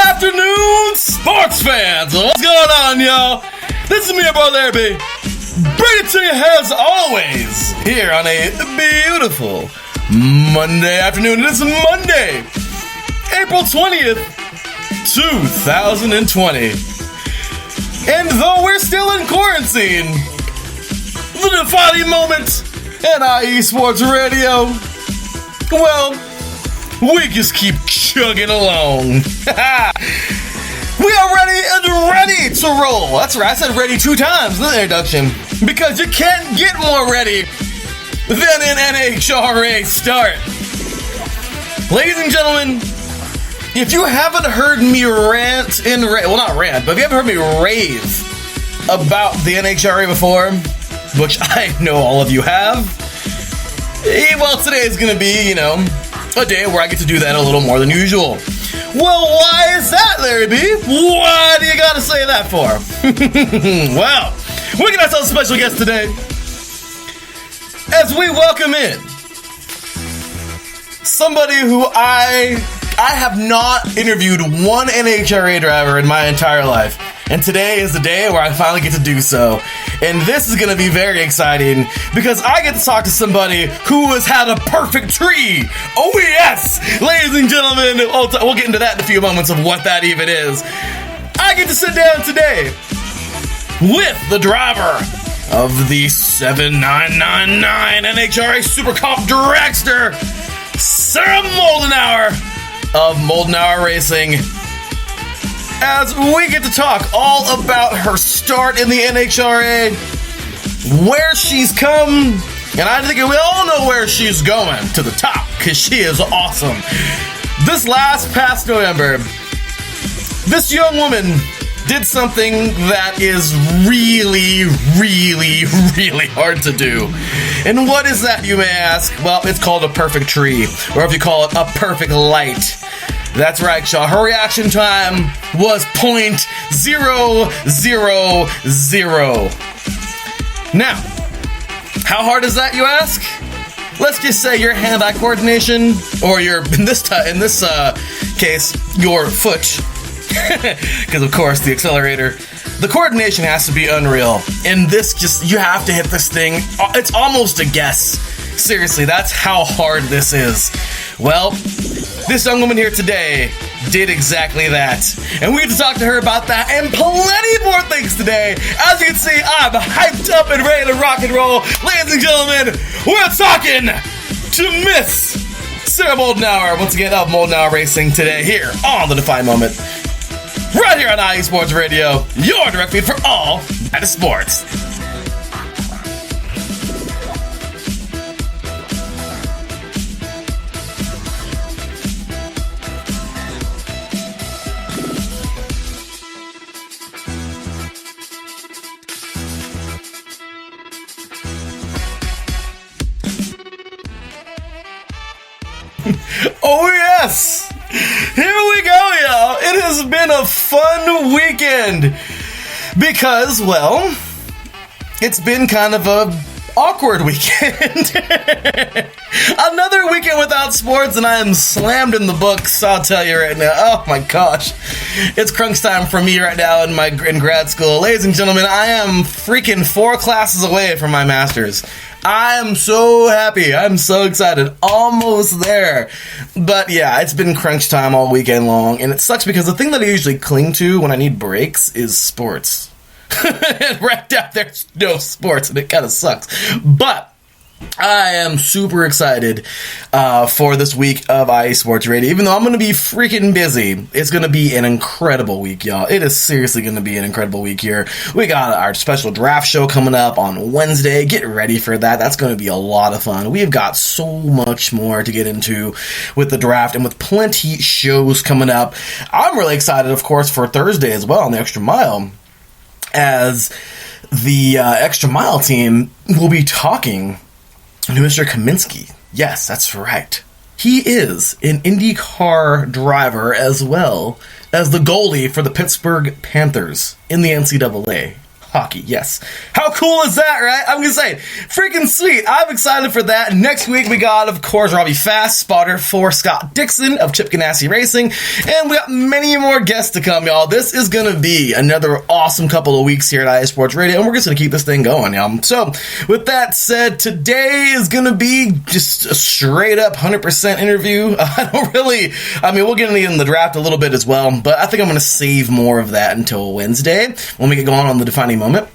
Afternoon, sports fans! What's going on, y'all? This is me, your brother, B. Bring it to you as always, here on a beautiful Monday afternoon. It is Monday, April 20th, 2020. And though we're still in quarantine, the defining moment at IE Sports Radio, well, we just keep chugging along. We are ready to roll. That's right, I said ready 2 times in the introduction, because you can't get more ready than an NHRA start. Ladies and gentlemen, if you haven't heard me not rant, but if you haven't heard me rave about the NHRA before, which I know all of you have, well, today is going to be, a day where I get to do that a little more than usual. Well, why is that, Larry B? Why do you gotta say that for? Well, we got ourselves a special guest today as we welcome in somebody who I have not interviewed one NHRA driver in my entire life. And today is the day where I finally get to do so. And this is going to be very exciting because I get to talk to somebody who has had a perfect tree. Oh yes! Ladies and gentlemen, we'll get into that in a few moments of what that even is. I get to sit down today with the driver of the 7999 NHRA Super Comp dragster, Sarah Moldenhauer of Moldenhauer Racing, as we get to talk all about her start in the NHRA, where she's come, and I think we all know where she's going, to the top, because she is awesome. This past November, this young woman did something that is really, really, really hard to do. And what is that, you may ask? Well, it's called a perfect tree, or if you call it a perfect light. That's right, y'all. Her reaction time was .000. Now, how hard is that, you ask? Let's just say your hand-eye coordination, or in this case, your foot, because of course the accelerator. The coordination has to be unreal. And you have to hit this thing. It's almost a guess. Seriously, that's how hard this is. Well, this young woman here today did exactly that. And we get to talk to her about that and plenty more things today. As you can see, I'm hyped up and ready to rock and roll. Ladies and gentlemen, we're talking to Miss Sarah Moldenhauer, once again, of Moldenhauer Racing today here on The Defining Moment. Right here on IE Sports Radio, your direct feed for all that is sports. Oh yes! Here we go, y'all! It has been a fun weekend! Because, well, it's been kind of a awkward weekend. Another weekend without sports, and I am slammed in the books, I'll tell you right now. Oh my gosh. It's crunch time for me right now in grad school. Ladies and gentlemen, I am freaking 4 classes away from my master's. I am so happy. I'm so excited. Almost there. But yeah, it's been crunch time all weekend long, and it sucks because the thing that I usually cling to when I need breaks is sports. And right now, there's no sports, and it kind of sucks. But I am super excited for this week of IE Sports Radio. Even though I'm going to be freaking busy, it's going to be an incredible week, y'all. It is seriously going to be an incredible week here. We got our special draft show coming up on Wednesday. Get ready for that. That's going to be a lot of fun. We've got so much more to get into with the draft and with plenty shows coming up. I'm really excited, of course, for Thursday as well on the Extra Mile, as the Extra Mile team will be talking to Mr. Kaminsky. Yes, that's right. He is an IndyCar driver as well as the goalie for the Pittsburgh Panthers in the NCAA hockey. Yes. How cool is that, right? I'm going to say, freaking sweet. I'm excited for that. Next week, we got, of course, Robbie Fast, spotter for Scott Dixon of Chip Ganassi Racing, and we got many more guests to come, y'all. This is going to be another awesome couple of weeks here at IE Sports Radio, and we're just going to keep this thing going, y'all. So, with that said, today is going to be just a straight up 100% interview. We'll get into the draft a little bit as well, but I think I'm going to save more of that until Wednesday when we get going on the defining moment.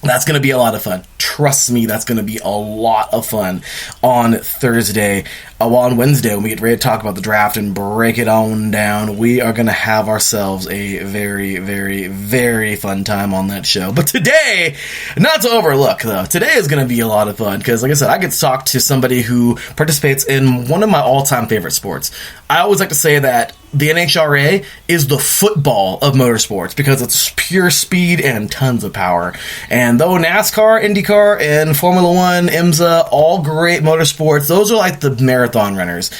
That's going to be a lot of fun. Trust me, that's going to be a lot of fun on Thursday. On Wednesday, when we get ready to talk about the draft and break it on down, we are going to have ourselves a very, very, very fun time on that show. But today, not to overlook, though, today is going to be a lot of fun because, like I said, I get to talk to somebody who participates in one of my all-time favorite sports. I always like to say that the NHRA is the football of motorsports because it's pure speed and tons of power. And though NASCAR, IndyCar, and Formula One, IMSA, all great motorsports, those are like the marathon runners.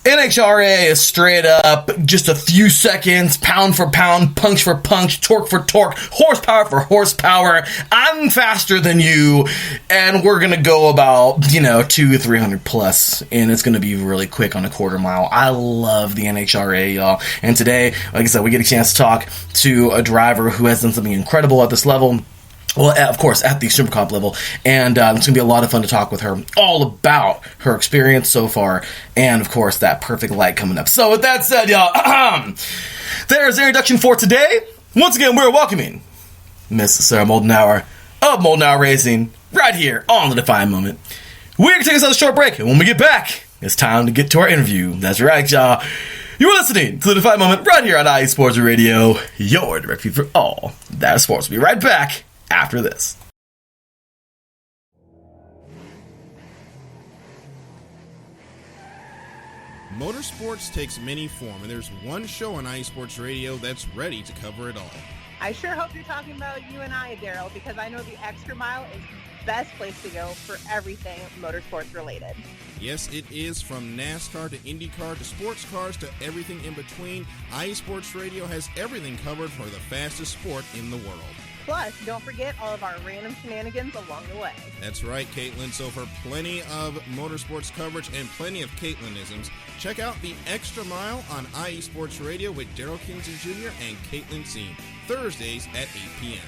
NHRA is straight up, just a few seconds, pound for pound, punch for punch, torque for torque, horsepower for horsepower. I'm faster than you, and we're going to go about, 200-300 plus, and it's going to be really quick on a quarter mile. I love the NHRA, y'all. And today, like I said, we get a chance to talk to a driver who has done something incredible at this level. Well, of course, at the Super Comp level, and it's going to be a lot of fun to talk with her all about her experience so far, and, of course, that perfect light coming up. So, with that said, y'all, there's the introduction for today. Once again, we're welcoming Miss Sarah Moldenhauer of Moldenhauer Racing right here on The Defiant Moment. We're going to take us on a short break, and when we get back, it's time to get to our interview. That's right, y'all. You're listening to The Defiant Moment right here on IE Sports Radio, your direct feed for all that is sports. We'll be right back after this. Motorsports takes many forms, and there's one show on IE Sports Radio that's ready to cover it all. I sure hope you're talking about you and I, Daryl, because I know the Extra Mile is the best place to go for everything motorsports related. Yes, it is. From NASCAR to IndyCar to sports cars to everything in between, IE Sports Radio has everything covered for the fastest sport in the world. Plus, don't forget all of our random shenanigans along the way. That's right, Caitlin. So for plenty of motorsports coverage and plenty of Caitlinisms, check out the Extra Mile on IE Sports Radio with Daryl Kingston Jr. and Caitlin Seam, Thursdays at 8 p.m.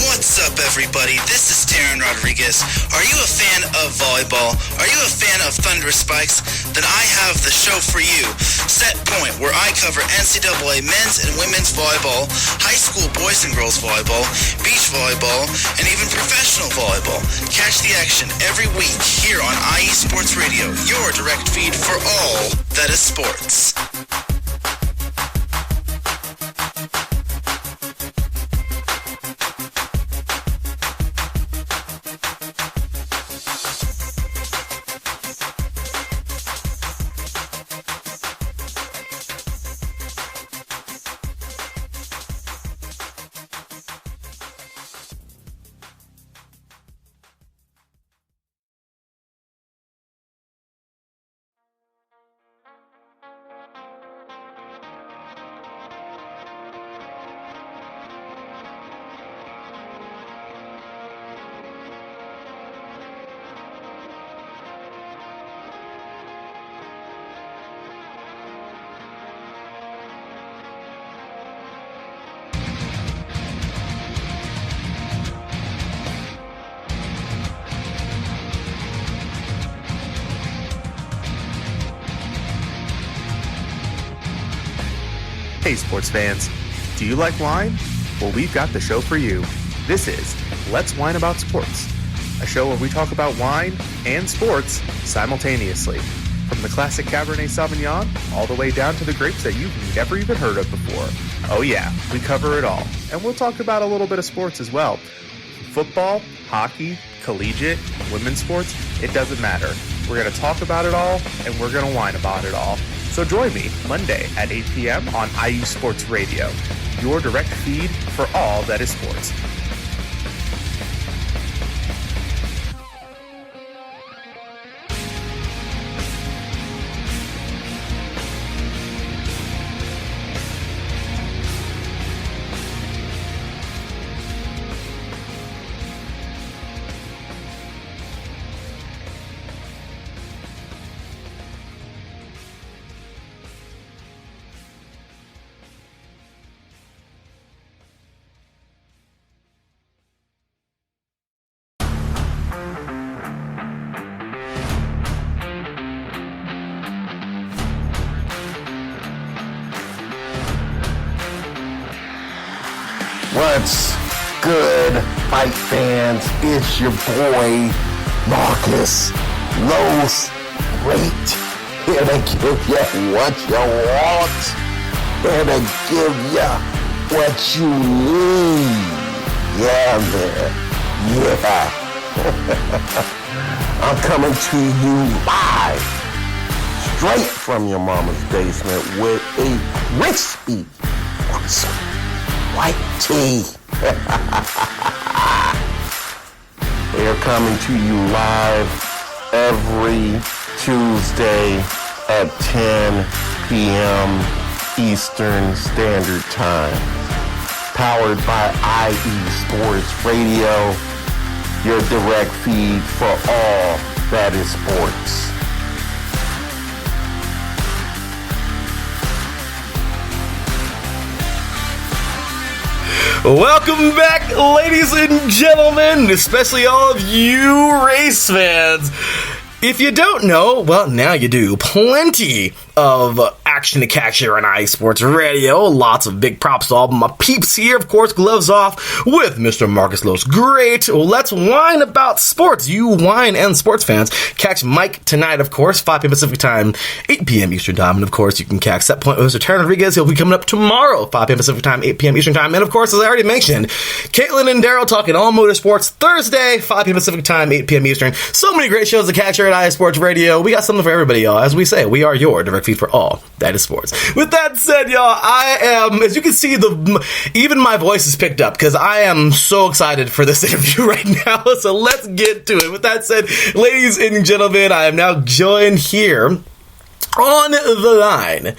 What's up, everybody? This is Taryn Rodriguez. Are you a fan of volleyball? Are you a fan of Thunder Spikes? Then I have the show for you, Set Point, where I cover NCAA men's and women's volleyball, high school boys and girls volleyball, beach volleyball, and even professional volleyball. Catch the action every week here on IE Sports Radio, your direct feed for all that is sports. Hey sports fans, do you like wine? Well, we've got the show for you. This is Let's Wine About Sports, a show where we talk about wine and sports simultaneously. From the classic Cabernet Sauvignon all the way down to the grapes that you've never even heard of before. Oh yeah, we cover it all. And we'll talk about a little bit of sports as well. Football, hockey, collegiate, women's sports, it doesn't matter. We're going to talk about it all, and we're going to whine about it all. So join me Monday at 8 p.m. on IU Sports Radio, your direct feed for all that is sports. What's good, fight fans? It's your boy, Marcus Los Great, here to give you what you want, here to give you what you need. Yeah, man. Yeah. I'm coming to you live, straight from your mama's basement with a crispy white tea. They're coming to you live every Tuesday at 10 p.m. Eastern Standard Time. Powered by IE Sports Radio, your direct feed for all that is sports. Welcome back, ladies and gentlemen, especially all of you race fans. If you don't know, well, now you do. Plenty of action to catch here on IE Sports Radio. Lots of big props to all my peeps here. Of course, gloves off with Mr. Marcus Los Great. Let's whine about sports. You wine and sports fans. Catch Mike tonight, of course, 5 p.m. Pacific Time, 8 p.m. Eastern Time. And, of course, you can catch Set Point with Mr. Taryn Rodriguez. He'll be coming up tomorrow, 5 p.m. Pacific Time, 8 p.m. Eastern Time. And, of course, as I already mentioned, Caitlin and Daryl talking all motorsports Thursday, 5 p.m. Pacific Time, 8 p.m. Eastern. So many great shows to catch here at IE Sports Radio. We got something for everybody, y'all. As we say, we are your direct feed for all that is sports. With that said, y'all, I am, as you can see, even my voice is picked up because I am so excited for this interview right now. So let's get to it. With that said, ladies and gentlemen, I am now joined here on the line,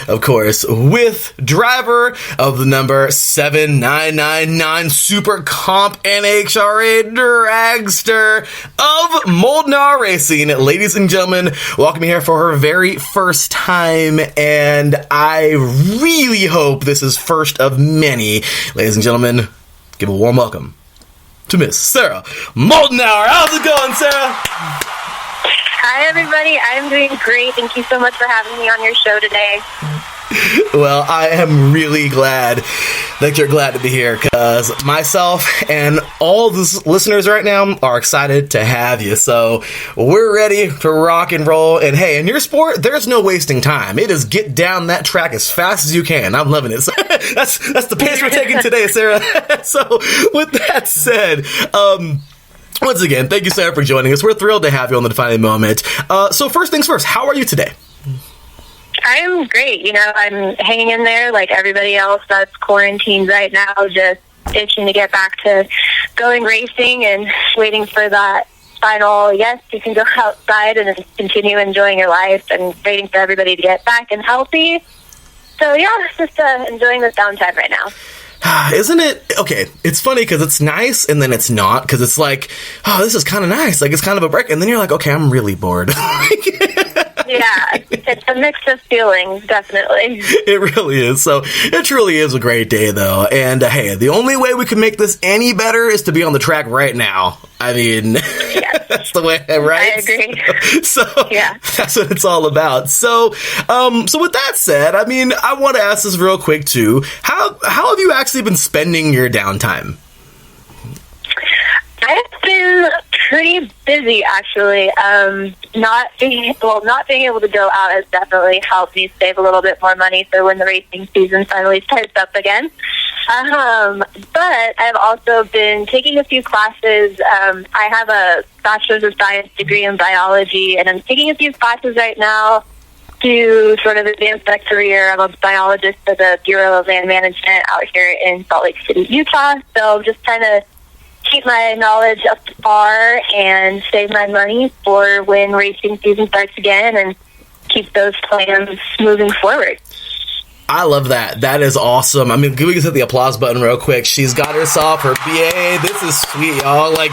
of course, with driver of the number 7999 Super Comp NHRA dragster of Moldenhauer Racing. Ladies and gentlemen, welcome here for her very first time, and I really hope this is first of many. Ladies and gentlemen, give a warm welcome to Miss Sarah Moldenhauer. How's it going, Sarah? Hi, everybody. I'm doing great. Thank you so much for having me on your show today. Well, I am really glad that you're glad to be here because myself and all the listeners right now are excited to have you. So we're ready to rock and roll. And hey, in your sport, there's no wasting time. It is get down that track as fast as you can. I'm loving it. So that's the pace we're taking today, Sarah. So with that said, once again, thank you, Sarah, for joining us. We're thrilled to have you on the Defining Moment. So first things first, how are you today? I'm great. You know, I'm hanging in there like everybody else that's quarantined right now, just itching to get back to going racing and waiting for that final, yes, you can go outside and continue enjoying your life, and waiting for everybody to get back and healthy. So, yeah, just enjoying this downtime right now. Isn't it? Okay, it's funny because it's nice and then it's not, because it's like, oh, this is kind of nice. Like, it's kind of a break. And then you're like, okay, I'm really bored. Yeah, it's a mix of feelings, definitely. It really is. So it truly is a great day, though. And hey, the only way we can make this any better is to be on the track right now. I mean, Yes. that's the way, right? I agree. So Yeah. that's what it's all about. So, so with that said, I mean, I want to ask this real quick too. How have you actually been spending your downtime? I've been pretty busy, actually. Not being able to go out has definitely helped me save a little bit more money for when the racing season finally starts up again. But I've also been taking a few classes. I have a Bachelor's of Science degree in biology, and I'm taking a few classes right now to sort of advance my career. I'm a biologist for the Bureau of Land Management out here in Salt Lake City, Utah. So just trying to keep my knowledge up to par and save my money for when racing season starts again and keep those plans moving forward. I love that. That is awesome. I mean, we can hit the applause button real quick. She's got herself her BA. This is sweet, y'all. Like,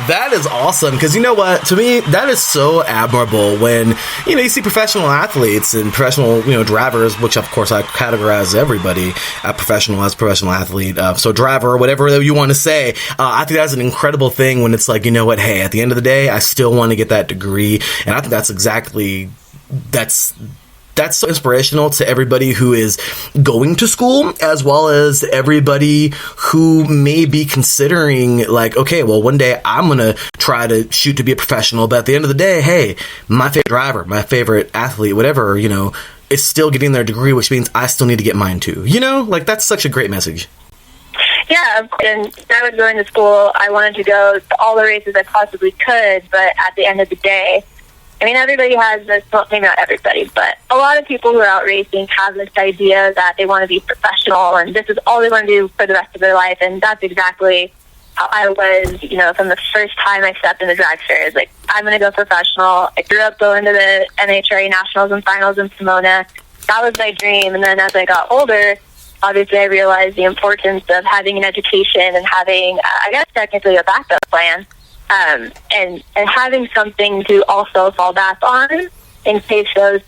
that is awesome. Because you know what? To me, that is so admirable when, you see professional athletes and professional, drivers, which of course I categorize everybody professional athlete. So driver, whatever you want to say. I think that's an incredible thing when it's like, you know what? Hey, at the end of the day, I still want to get that degree. And I think that's so inspirational to everybody who is going to school, as well as everybody who may be considering, like, okay, well, one day I'm going to try to shoot to be a professional, but at the end of the day, hey, my favorite driver, my favorite athlete, whatever, is still getting their degree, which means I still need to get mine too. Like, that's such a great message. Yeah, and when I was going to school, I wanted to go to all the races I possibly could, but at the end of the day, I mean, everybody has this, well, maybe not everybody, but a lot of people who are out racing have this idea that they want to be professional and this is all they want to do for the rest of their life. And that's exactly how I was, from the first time I stepped in the dragster. It's like, I'm going to go professional. I grew up going to the NHRA Nationals and Finals in Pomona. That was my dream. And then as I got older, obviously I realized the importance of having an education and having, I guess, technically a backup plan. And having something to also fall back on in case those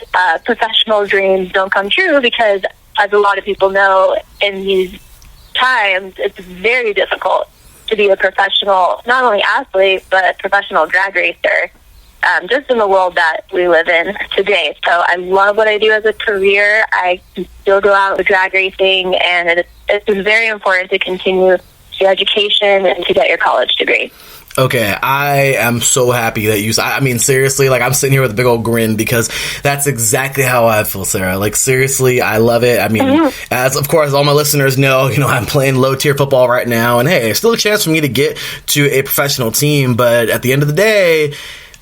professional dreams don't come true, because as a lot of people know, in these times, it's very difficult to be a professional, not only athlete, but professional drag racer, just in the world that we live in today. So I love what I do as a career. I can still go out with drag racing, and it's very important to continue your education and to get your college degree. Okay, I am so happy that I mean, seriously, like, I'm sitting here with a big old grin because that's exactly how I feel, Sarah. Like, seriously, I love it. I mean, as, of course, all my listeners know, I'm playing low-tier football right now, and hey, there's still a chance for me to get to a professional team, but at the end of the day,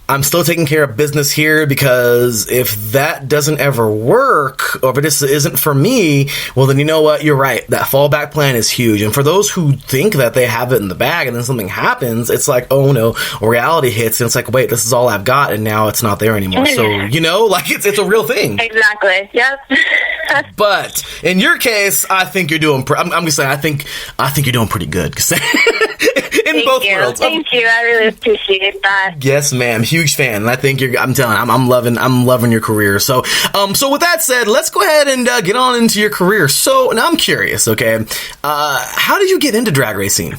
I'm still taking care of business here, because if that doesn't ever work, or if this isn't for me, well, then you know what? You're right. That fallback plan is huge. And for those who think that they have it in the bag and then something happens, it's like, oh no, reality hits, and it's like, wait, this is all I've got, and now it's not there anymore. So, like, it's a real thing. Exactly. Yep. But in your case, I think you're doing. I'm going to say, I think you're doing pretty good. In both worlds. Thank you. I really appreciate that. Yes, ma'am. Huge fan. And I think I'm loving your career. So with that said, let's go ahead and get on into your career. So now I'm curious, okay, how did you get into drag racing?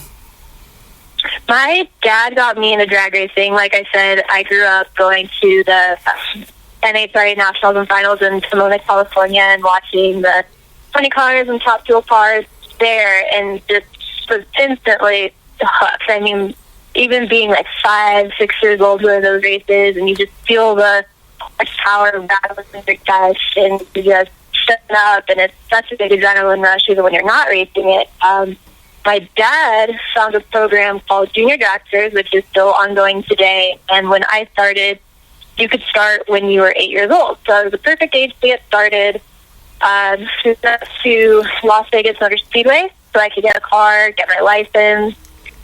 My dad got me into drag racing. Like I said, I grew up going to the NHRA Nationals and Finals in Pomona, California, and watching the 20 cars and top fuel cars there, and just was instantly hooked. I mean, even being like 5, 6 years old during those races, and you just feel the power of that with guys, and you just stepping up, and it's such a big adrenaline rush even when you're not racing it. My dad found a program called Junior Dragsters, which is still ongoing today, and when I started, you could start when you were 8 years old. So it was the perfect age to get started. We went to Las Vegas Motor Speedway so I could get a car, get my license.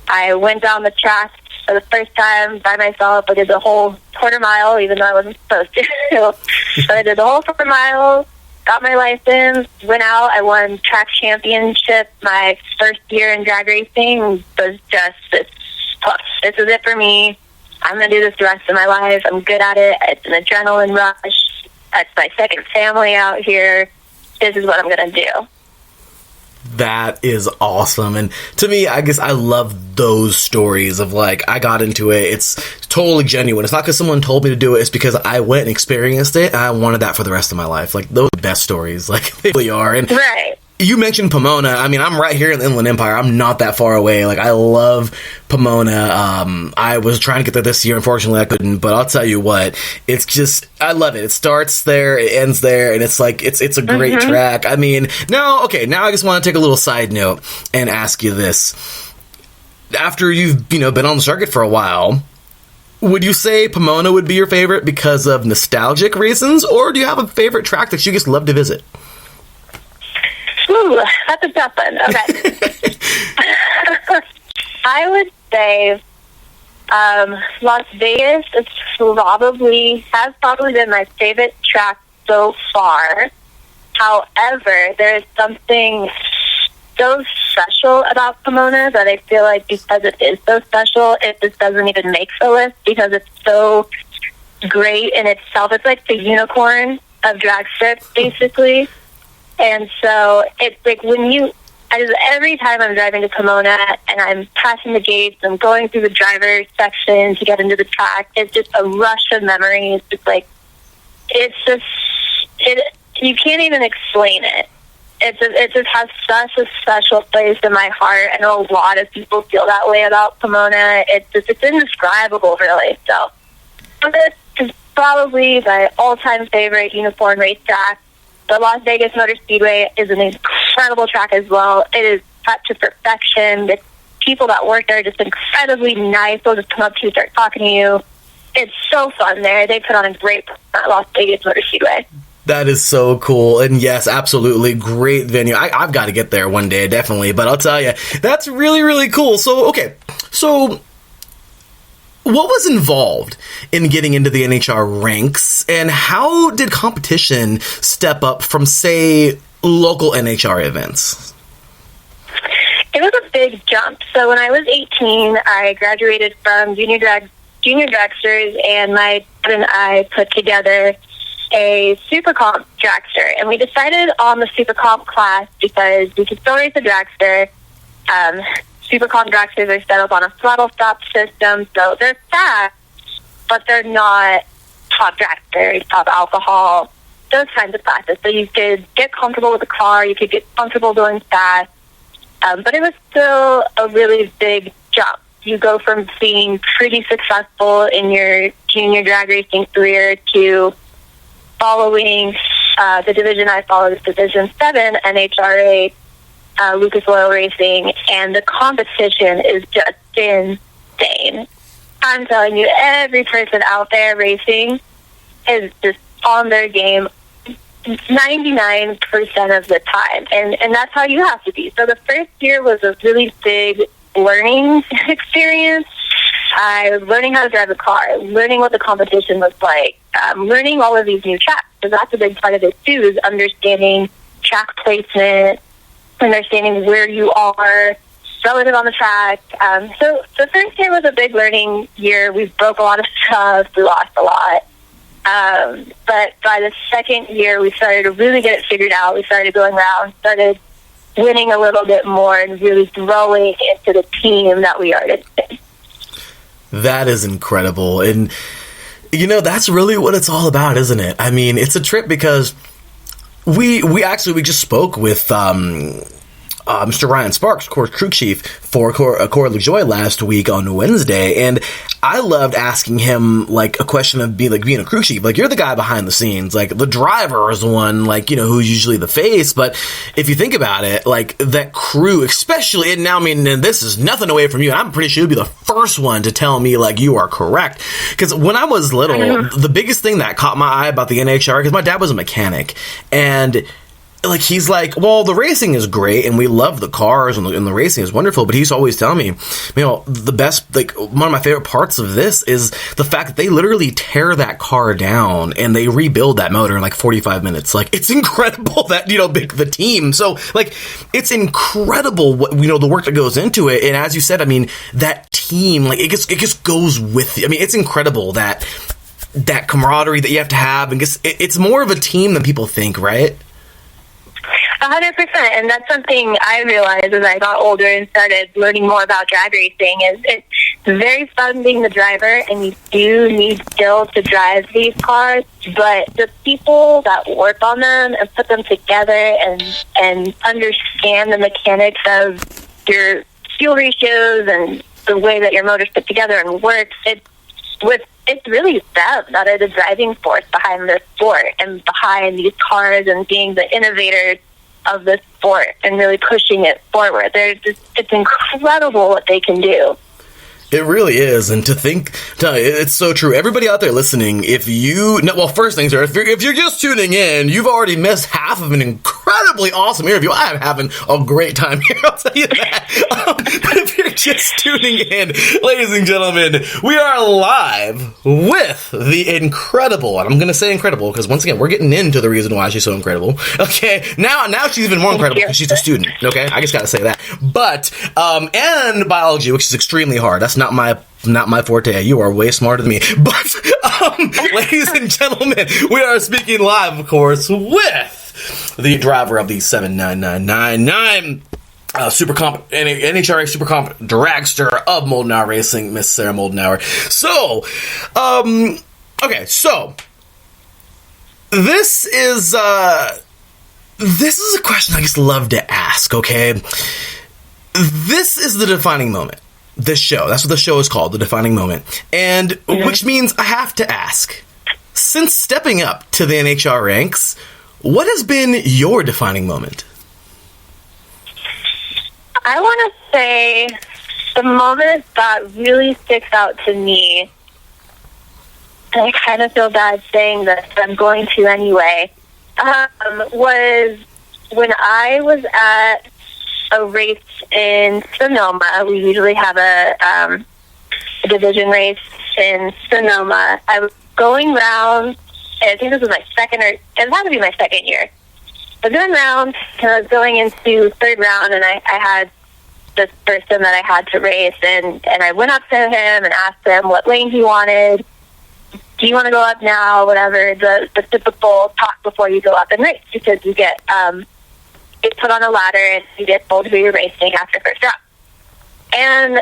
I went down the track for the first time by myself. I did the whole quarter mile, even though I wasn't supposed to. So I did the whole quarter mile, got my license, went out. I won track championship my first year in drag racing. Was just, this is it for me. I'm going to do this the rest of my life. I'm good at it. It's an adrenaline rush. That's my second family out here. This is what I'm going to do. That is awesome. And to me, I guess I love those stories of like, I got into it. It's totally genuine. It's not because someone told me to do it. It's because I went and experienced it, and I wanted that for the rest of my life. Like, those are the best stories. Like, they really are. And right. You mentioned Pomona. I mean, I'm right here in the Inland Empire. I'm not that far away. Like, I love Pomona. I was trying to get there this year. Unfortunately, I couldn't. But I'll tell you what, it's just, I love it. It starts there, it ends there, and it's like, it's a great track. I mean, now I just want to take a little side note and ask you this. After you've, been on the circuit for a while, would you say Pomona would be your favorite because of nostalgic reasons, or do you have a favorite track that you just love to visit? Ooh, that's a tough one. Okay. I would say Las Vegas has probably been my favorite track so far. However, there is something so special about Pomona that I feel like because it is so special, it just doesn't even make the list because it's so great in itself. It's like the unicorn of drag strips, basically. And so it's like every time I'm driving to Pomona and I'm passing the gates, I'm going through the driver's section to get into the track, it's just a rush of memories. It's like, you can't even explain it. It just has such a special place in my heart. I know a lot of people feel that way about Pomona. It's indescribable, really. So this is probably my all-time favorite unicorn racetrack. The Las Vegas Motor Speedway is an incredible track as well. It is cut to perfection. The people that work there are just incredibly nice. They'll just come up to you, start talking to you. It's so fun there. They put on a great Las Vegas Motor Speedway. That is so cool. And yes, absolutely great venue. I've got to get there one day, definitely. But I'll tell you, that's really, really cool. So, okay. So, what was involved in getting into the NHR ranks, and how did competition step up from, say, local NHR events? It was a big jump. So when I was 18, I graduated from junior dragsters, and my dad and I put together a Super Comp dragster. And we decided on the Super Comp class because we could still race a dragster. Super Comp dragsters are set up on a throttle stop system, so they're fast, but they're not top dragsters, top alcohol, those kinds of classes. So you could get comfortable with the car, you could get comfortable going fast, but it was still a really big jump. You go from being pretty successful in your junior drag racing career to following the division I followed, is Division 7, NHRA Lucas Oil Racing, and the competition is just insane. I'm telling you, every person out there racing is just on their game 99% of the time, and that's how you have to be. So the first year was a really big learning experience. I was learning how to drive a car, learning what the competition was like, learning all of these new tracks, because that's a big part of it too, is understanding track placement, understanding where you are relative on the track. So the first year was a big learning year. We broke a lot of stuff. We lost a lot. But by the second year, we started to really get it figured out. We started going around, started winning a little bit more, and really growing into the team that we are today. That is incredible. And, that's really what it's all about, isn't it? I mean, it's a trip because we just spoke with Mr. Ryan Sparks, of course, crew chief for Core LaJoy last week on Wednesday, and I loved asking him, like, a question of being a crew chief. Like, you're the guy behind the scenes. Like, the driver is the one, who's usually the face, but if you think about it, like, that crew, especially, and now, and this is nothing away from you, and I'm pretty sure you'll be the first one to tell me, like, you are correct. Because when I was little, the biggest thing that caught my eye about the NHR, because my dad was a mechanic, and he's like, well, the racing is great, and we love the cars, and the racing is wonderful, but he's always telling me, the best, one of my favorite parts of this is the fact that they literally tear that car down, and they rebuild that motor in, 45 minutes. It's incredible that, the team. So, it's incredible what, the work that goes into it, and as you said, that team, it just goes with you. It's incredible that that camaraderie that you have to have, and it's more of a team than people think, right? 100%, and that's something I realized as I got older and started learning more about drag racing. Is it's very fun being the driver, and you do need skill to drive these cars, but the people that work on them and put them together and understand the mechanics of your fuel ratios and the way that your motor's put together and works, it's really them that are the driving force behind the sport and behind these cars and being the innovators of the sport and really pushing it forward. It's incredible what they can do. It really is, and it's so true. Everybody out there listening, first things are, if you're just tuning in, you've already missed half of an incredibly awesome interview. I'm having a great time here, I'll tell you that. But if you're just tuning in, ladies and gentlemen, we are live with the incredible, and I'm going to say incredible because once again, we're getting into the reason why she's so incredible. Okay, now she's even more incredible because she's a student. Okay, I just got to say that. But and biology, which is extremely hard. That's not my forte. You are way smarter than me. But, ladies and gentlemen, we are speaking live, of course, with the driver of the 79999 Super Comp, NHRA Super Comp dragster of Moldenhauer Racing, Miss Sarah Moldenhauer. So, okay, so this is a question I just love to ask. Okay, this is the defining moment. This show. That's what the show is called, The Defining Moment. And which means I have to ask, since stepping up to the NHR ranks, what has been your defining moment? I want to say the moment that really sticks out to me, and I kind of feel bad saying this, but I'm going to anyway, was when I was at a race in Sonoma. We usually have a division race in Sonoma. I was going round, I think this was my it had to be my second year. I was going round, and I was going into third round, and I had this person that I had to race, and I went up to him and asked him what lane he wanted. Do you want to go up now? Whatever, the typical talk before you go up and race, because you get put on a ladder and you get told who you're racing after first round. And,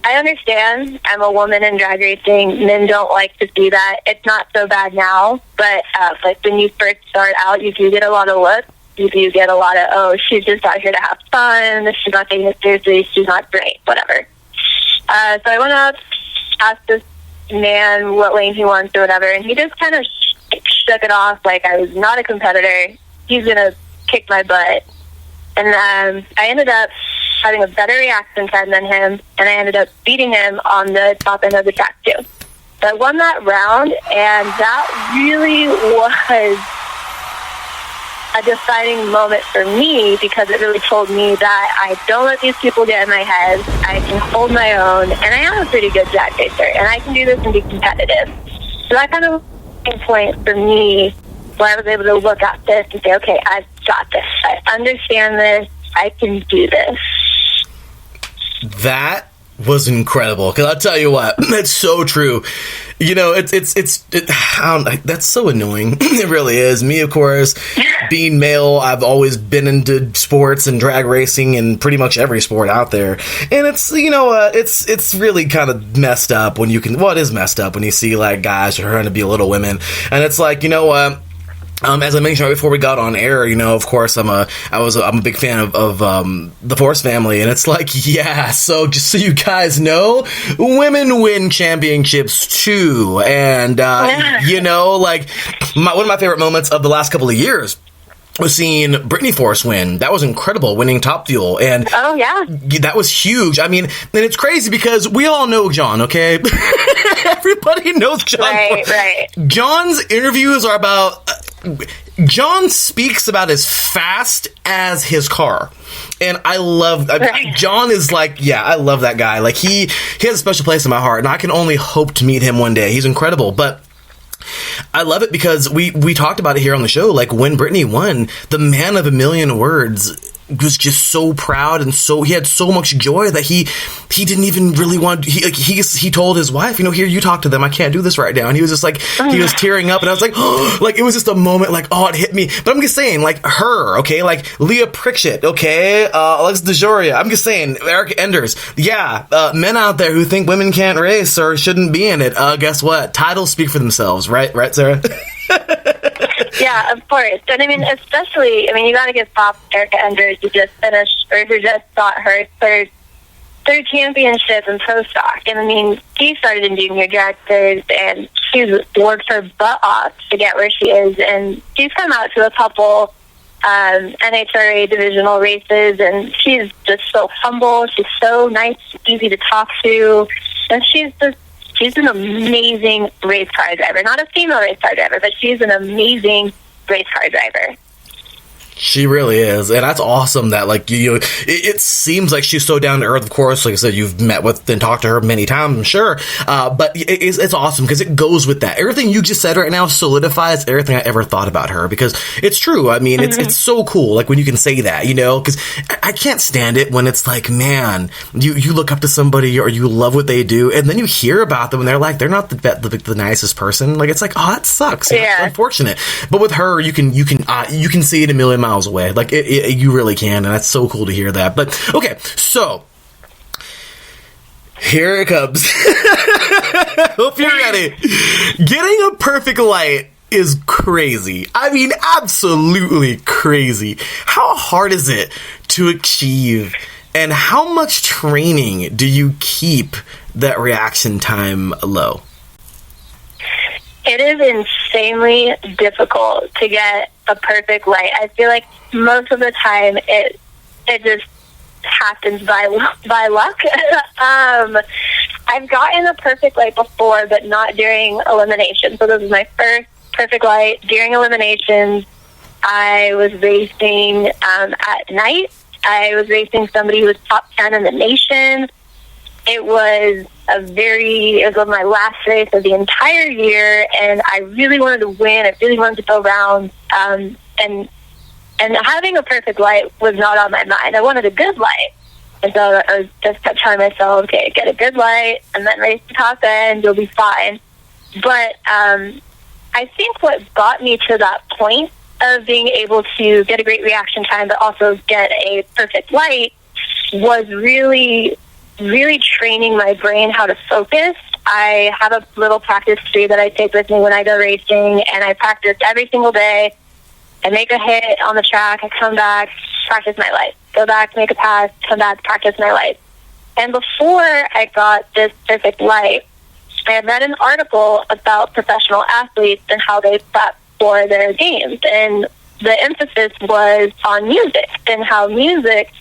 I understand. I'm a woman in drag racing. Men don't like to do that. It's not so bad now, but like when you first start out, you do get a lot of looks. You do get a lot of, oh, she's just out here to have fun. She's not taking it seriously. She's not great. Whatever. So I went up, asked this man what lane he wants or whatever, and he just kind of shook it off like I was not a competitor. He's going to kick my butt. And I ended up having a better reaction time than him, and I ended up beating him on the top end of the track too. So I won that round, and that really was a defining moment for me, because it really told me that I don't let these people get in my head. I can hold my own, and I am a pretty good drag racer, and I can do this and be competitive. So that kind of was a point for me where I was able to look at this and say, okay, I've got this. I understand this. I can do this. That was incredible, because I'll tell you what, that's so true. That's so annoying. It really is. Me, of course, being male, I've always been into sports and drag racing and pretty much every sport out there. And it's, it's really kind of messed up when it is messed up when you see like guys who are trying to be little women. And it's like, as I mentioned right before we got on air, of course, I'm a big fan of the Force family, and it's like, yeah. So just so you guys know, women win championships too, and one of my favorite moments of the last couple of years was seeing Brittany Force win. That was incredible, winning Top Fuel, and oh yeah, that was huge. I mean, and it's crazy because we all know John, okay? Everybody knows John. Right. John's interviews are about. John speaks about as fast as his car, and I love John is like, yeah, I love that guy. Like he has a special place in my heart, and I can only hope to meet him one day. He's incredible, but I love it because we talked about it here on the show. Like when Brittany won, the man of a million words was just so proud, and he had so much joy that he didn't even really want, he told his wife, here, you talk to them, I can't do this right now. And he was just like, he was tearing up, and I was like, oh, like, it was just a moment, like, oh, it hit me. But I'm just saying, like, her, okay, like, Leah Pritchett, okay, Alexa DeJoria, I'm just saying, Eric Enders, men out there who think women can't race or shouldn't be in it, guess what? Titles speak for themselves, right, Sarah? Yeah, of course. And I mean, especially, you got to give props to Erica Enders, who just finished, or who just got her third championship in pro stock. And she started in junior dragsters, and she's worked her butt off to get where she is. And she's come out to a couple NHRA divisional races, and she's just so humble. She's so nice, easy to talk to, and she's an amazing race car driver. Not a female race car driver, but she's an amazing race car driver. She really is, and that's awesome that, like, it seems like she's so down to earth. Of course, like I said, you've met with and talked to her many times, I'm sure, but it's awesome because it goes with that. Everything you just said right now solidifies everything I ever thought about her, because it's true. It's so cool, like, when you can say that, because I can't stand it when it's like, man, you look up to somebody or you love what they do, and then you hear about them and they're not the nicest person. Like, it's like, oh, that sucks. Yeah. It's unfortunate. But with her, you can see it a million miles away. Like, you really can, and that's so cool to hear that. But okay, so here it comes. Hope you're ready. Getting a perfect light is crazy. Absolutely crazy. How hard is it to achieve, and how much training do you keep that reaction time low? It is insanely difficult to get a perfect light. I feel like most of the time it just happens by luck. I've gotten a perfect light before, but not during elimination. So this was my first perfect light during eliminations. I was racing at night. I was racing somebody who was top 10 in the nation. It was my last race of the entire year, and I really wanted to win. I really wanted to go round, and having a perfect light was not on my mind. I wanted a good light, and so I just kept telling myself, okay, get a good light, and then race the top end, you'll be fine. But I think what got me to that point of being able to get a great reaction time, but also get a perfect light, was really training my brain how to focus. I have a little practice tree that I take with me when I go racing, and I practice every single day. I make a hit on the track, I come back, practice my light. Go back, make a pass, come back, practice my light. And before I got this perfect light, I had read an article about professional athletes and how they prep for their games. And the emphasis was on music, and how music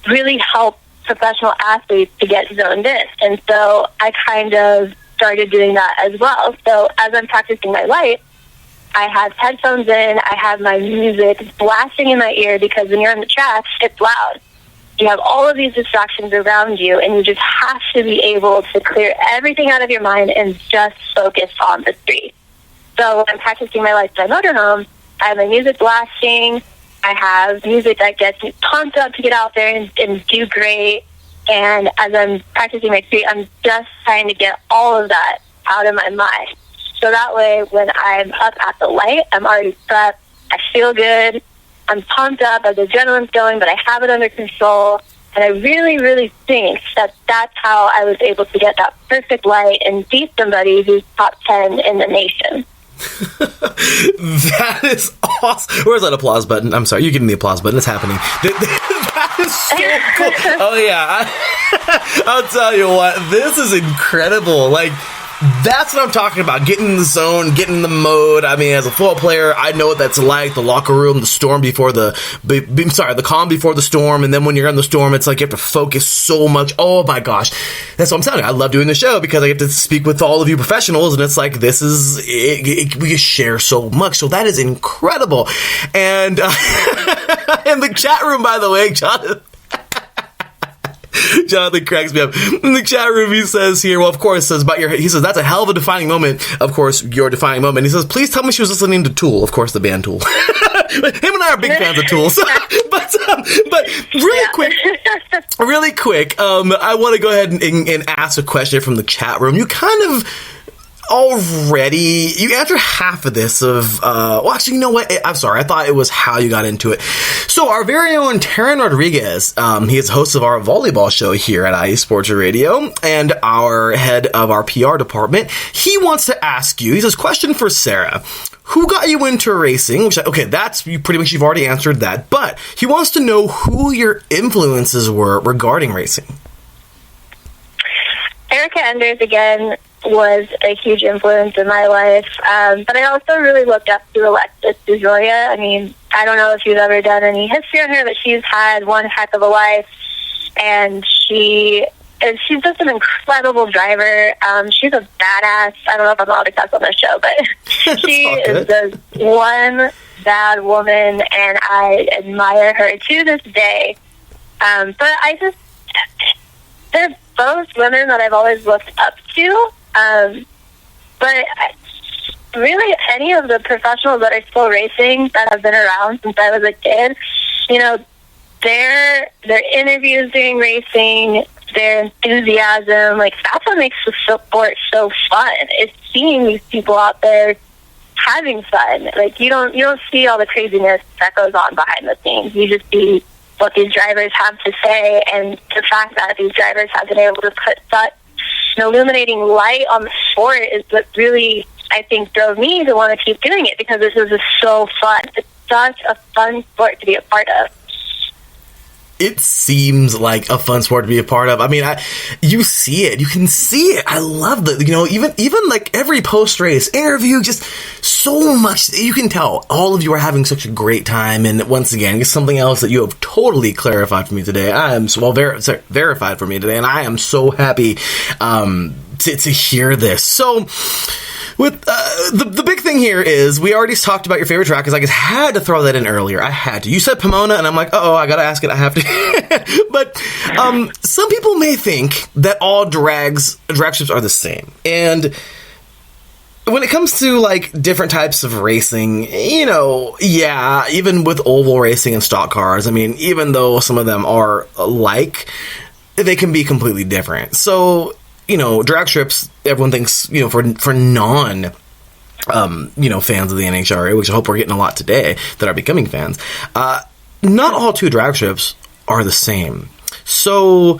really helps professional athletes to get zoned in. And so I kind of started doing that as well. So as I'm practicing my light, I have headphones in, I have my music blasting in my ear, because when you're on the track, it's loud. You have all of these distractions around you, and you just have to be able to clear everything out of your mind and just focus on the street. So when I'm practicing my lights at my motorhome, I have my music blasting, I have music that gets me pumped up to get out there and do great. And as I'm practicing my street, I'm just trying to get all of that out of my mind. So that way, when I'm up at the light, I'm already prepped, I feel good, I'm pumped up, the adrenaline's going, but I have it under control. And I really, really think that that's how I was able to get that perfect light and beat somebody who's top 10 in the nation. That is awesome. Where's that applause button? I'm sorry, you give me the applause button. It's happening. That is so cool. Oh yeah, I'll tell you what, this is incredible. Like, that's what I'm talking about. Getting in the zone, getting in the mode. As a football player, I know what that's like. The locker room, the storm before the calm before the storm, and then when you're in the storm, it's like you have to focus so much. Oh my gosh, that's what I'm telling you. I love doing the show because I get to speak with all of you professionals, and it's like this is we share so much. So that is incredible. And in the chat room, by the way, Jonathan cracks me up. In the chat room, he says here, well, of course, he says, that's a hell of a defining moment. Of course, your defining moment. He says, please tell me she was listening to Tool. Of course, the band Tool. Him and I are big fans of tools. but really quick, I want to go ahead and ask a question from the chat room. You kind of already, you answered half of this well, actually, you know what? I'm sorry. I thought it was how you got into it. So our very own Taryn Rodriguez, he is host of our volleyball show here at IE Sports Radio and our head of our PR department. He wants to ask you, he says, question for Sarah. Who got you into racing? That's you pretty much, you've already answered that. But he wants to know who your influences were regarding racing. Erica Enders, again, was a huge influence in my life. But I also really looked up to Alexis DeJoya. I mean, I don't know if you've ever done any history on her, but she's had one heck of a life. And she's just an incredible driver. She's a badass. I don't know if I'm allowed to cuss on this show, but she is just one bad woman, and I admire her to this day. But they're both women that I've always looked up to. But really, any of the professionals that are still racing that have been around since I was a kid, you know, their interviews during racing, their enthusiasm, like, that's what makes the sport so fun. It's seeing these people out there having fun. Like, you don't see all the craziness that goes on behind the scenes. You just see what these drivers have to say, and the fact that these drivers have been able to put such an illuminating light on the sport is what really, I think, drove me to want to keep doing it, because this is just so fun. It's such a fun sport to be a part of. It seems like a fun sport to be a part of. I mean, you see it. You can see it. I love even like every post-race interview, just so much. You can tell all of you are having such a great time. And once again, it's something else that you have totally clarified for me today. Verified for me today. And I am so happy to hear this. So, with the big thing here is we already talked about your favorite track, because I just had to throw that in earlier. I had to. You said Pomona, and I'm like, I gotta ask it. I have to. But some people may think that all drag strips are the same, and when it comes to like different types of racing, you know, yeah, even with oval racing and stock cars, I mean, even though some of them are alike, they can be completely different. So, you know, drag strips, everyone thinks, you know, for non, fans of the NHRA, which I hope we're getting a lot today that are becoming fans, not all two drag strips are the same. So,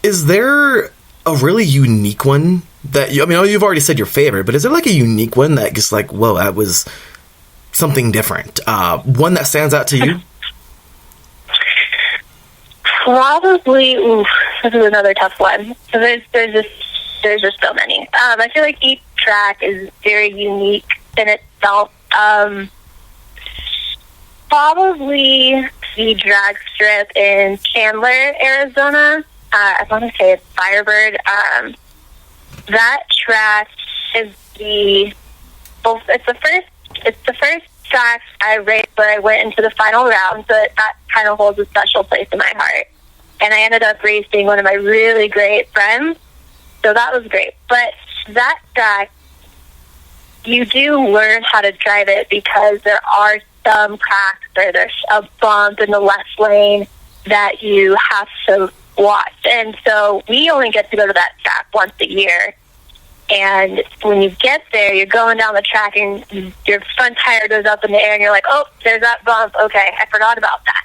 is there a really unique one that, you've already said your favorite, but is there like a unique one that just like, whoa, that was something different? One that stands out to you? Probably, this is another tough one. So there's just so many. I feel like each track is very unique in itself. Probably the drag strip in Chandler, Arizona. I want to say it's Firebird. That track is it's the first track I raced where I went into the final round, so that kind of holds a special place in my heart. And I ended up racing one of my really great friends, so that was great. But that track, you do learn how to drive it, because there are some cracks, or there's a bump in the left lane that you have to watch. And so we only get to go to that track once a year. And when you get there, you're going down the track, and your front tire goes up in the air, and you're like, oh, there's that bump. Okay, I forgot about that.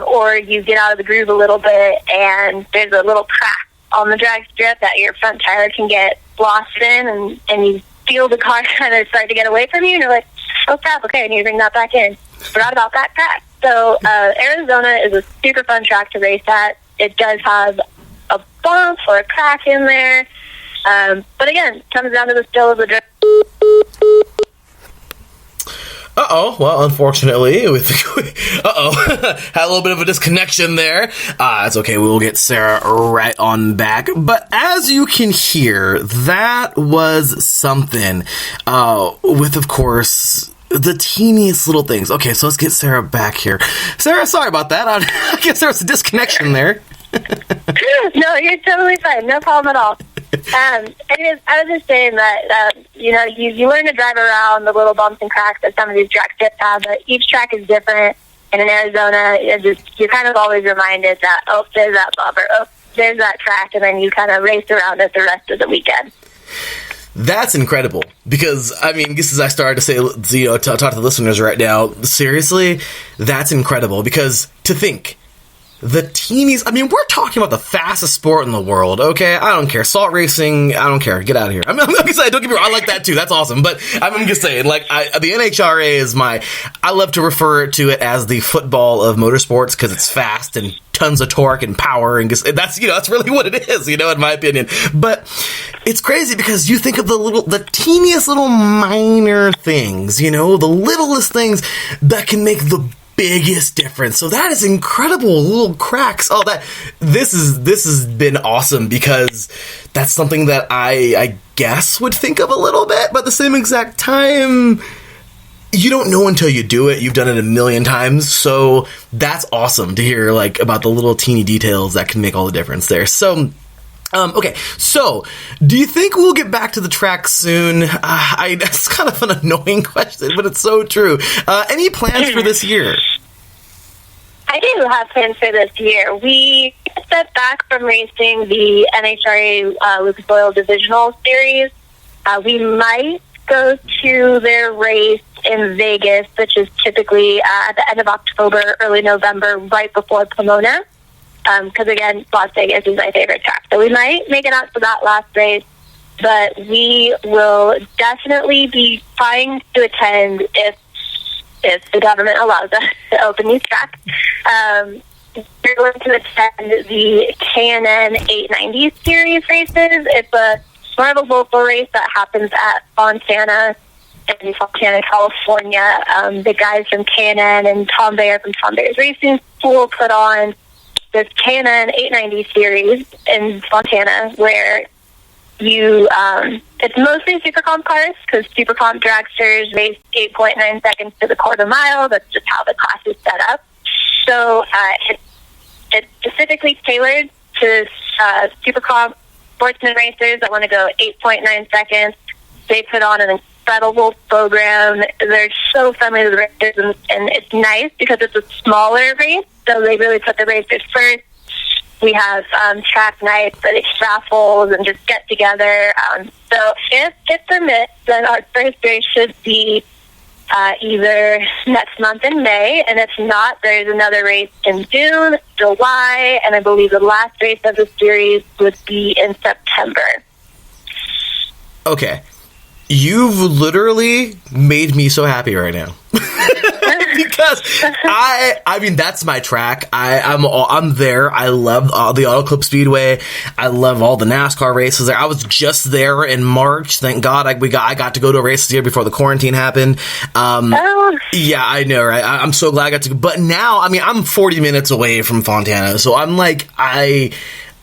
Or you get out of the groove a little bit, and there's a little crack on the drag strip that your front tire can get lost in, and you feel the car kind of start to get away from you, and you're like, oh crap, okay, I need to bring that back in. Forgot about that crack. So Arizona is a super fun track to race at. It does have a bump or a crack in there. But again, it comes down to the skill of the driver. Well, unfortunately, had a little bit of a disconnection there. It's okay, we'll get Sarah right on back. But as you can hear, that was something, with, of course, the teeniest little things. Okay, so let's get Sarah back here. Sarah, sorry about that. I guess there was a disconnection there. No, you're totally fine. No problem at all. Anyways, I was just saying that, you learn to drive around the little bumps and cracks that some of these track tips have, but each track is different. And in Arizona, you're kind of always reminded that, oh, there's that bump, or oh, there's that track, and then you kind of race around it the rest of the weekend. That's incredible, because, I mean, just as I started to say, talk to the listeners right now, seriously, that's incredible, because to think, the teenies, I mean, we're talking about the fastest sport in the world, okay? I don't care. Salt racing, I don't care. Get out of here. I'm just saying, don't get me wrong, I like that too. That's awesome. But I'm just saying, the NHRA is I love to refer to it as the football of motorsports, because it's fast and tons of torque and power, and that's really what it is, in my opinion. But it's crazy, because you think of the teeniest little minor things, the littlest things that can make the biggest difference. So that is incredible. Little cracks. Oh, this has been awesome, because that's something that I guess would think of a little bit, but at the same exact time, you don't know until you do it. You've done it a million times. So that's awesome to hear, about the little teeny details that can make all the difference there. So okay, so do you think we'll get back to the track soon? That's kind of an annoying question, but it's so true. Any plans for this year? I do have plans for this year. We stepped back from racing the NHRA Lucas Oil Divisional Series. We might go to their race in Vegas, which is typically at the end of October, early November, right before Pomona. Because, again, Las Vegas is my favorite track. So we might make it out to that last race, but we will definitely be trying to attend if the government allows us to open these tracks. We're going to attend the K&N 890 series races. It's more of a local race that happens at Fontana in Fontana, California. The guys from K&N and Tom Bayer from Tom Bayer's Racing School put on this K&N 890 series in Fontana, where it's mostly Super Comp cars, because Super Comp dragsters race 8.9 seconds to the quarter mile. That's just how the class is set up. So it's specifically tailored to Super Comp sportsman racers that want to go 8.9 seconds. They put on an incredible program. They're so friendly to the racers, and it's nice because it's a smaller race, so they really put the racers first. We have track nights, but it's raffles and just get together. So if it permits, then our first race should be either next month in May, and if not, there's another race in June, July, and I believe the last race of the series would be in September. Okay. You've literally made me so happy right now. Because I mean, that's my track. I'm there. I love the Auto Club Speedway. I love all the NASCAR races there. I was just there in March. Thank God I got to go to a race here before the quarantine happened. Yeah, I know, right? I'm so glad I got to. But now, I mean, I'm 40 minutes away from Fontana, so I'm like,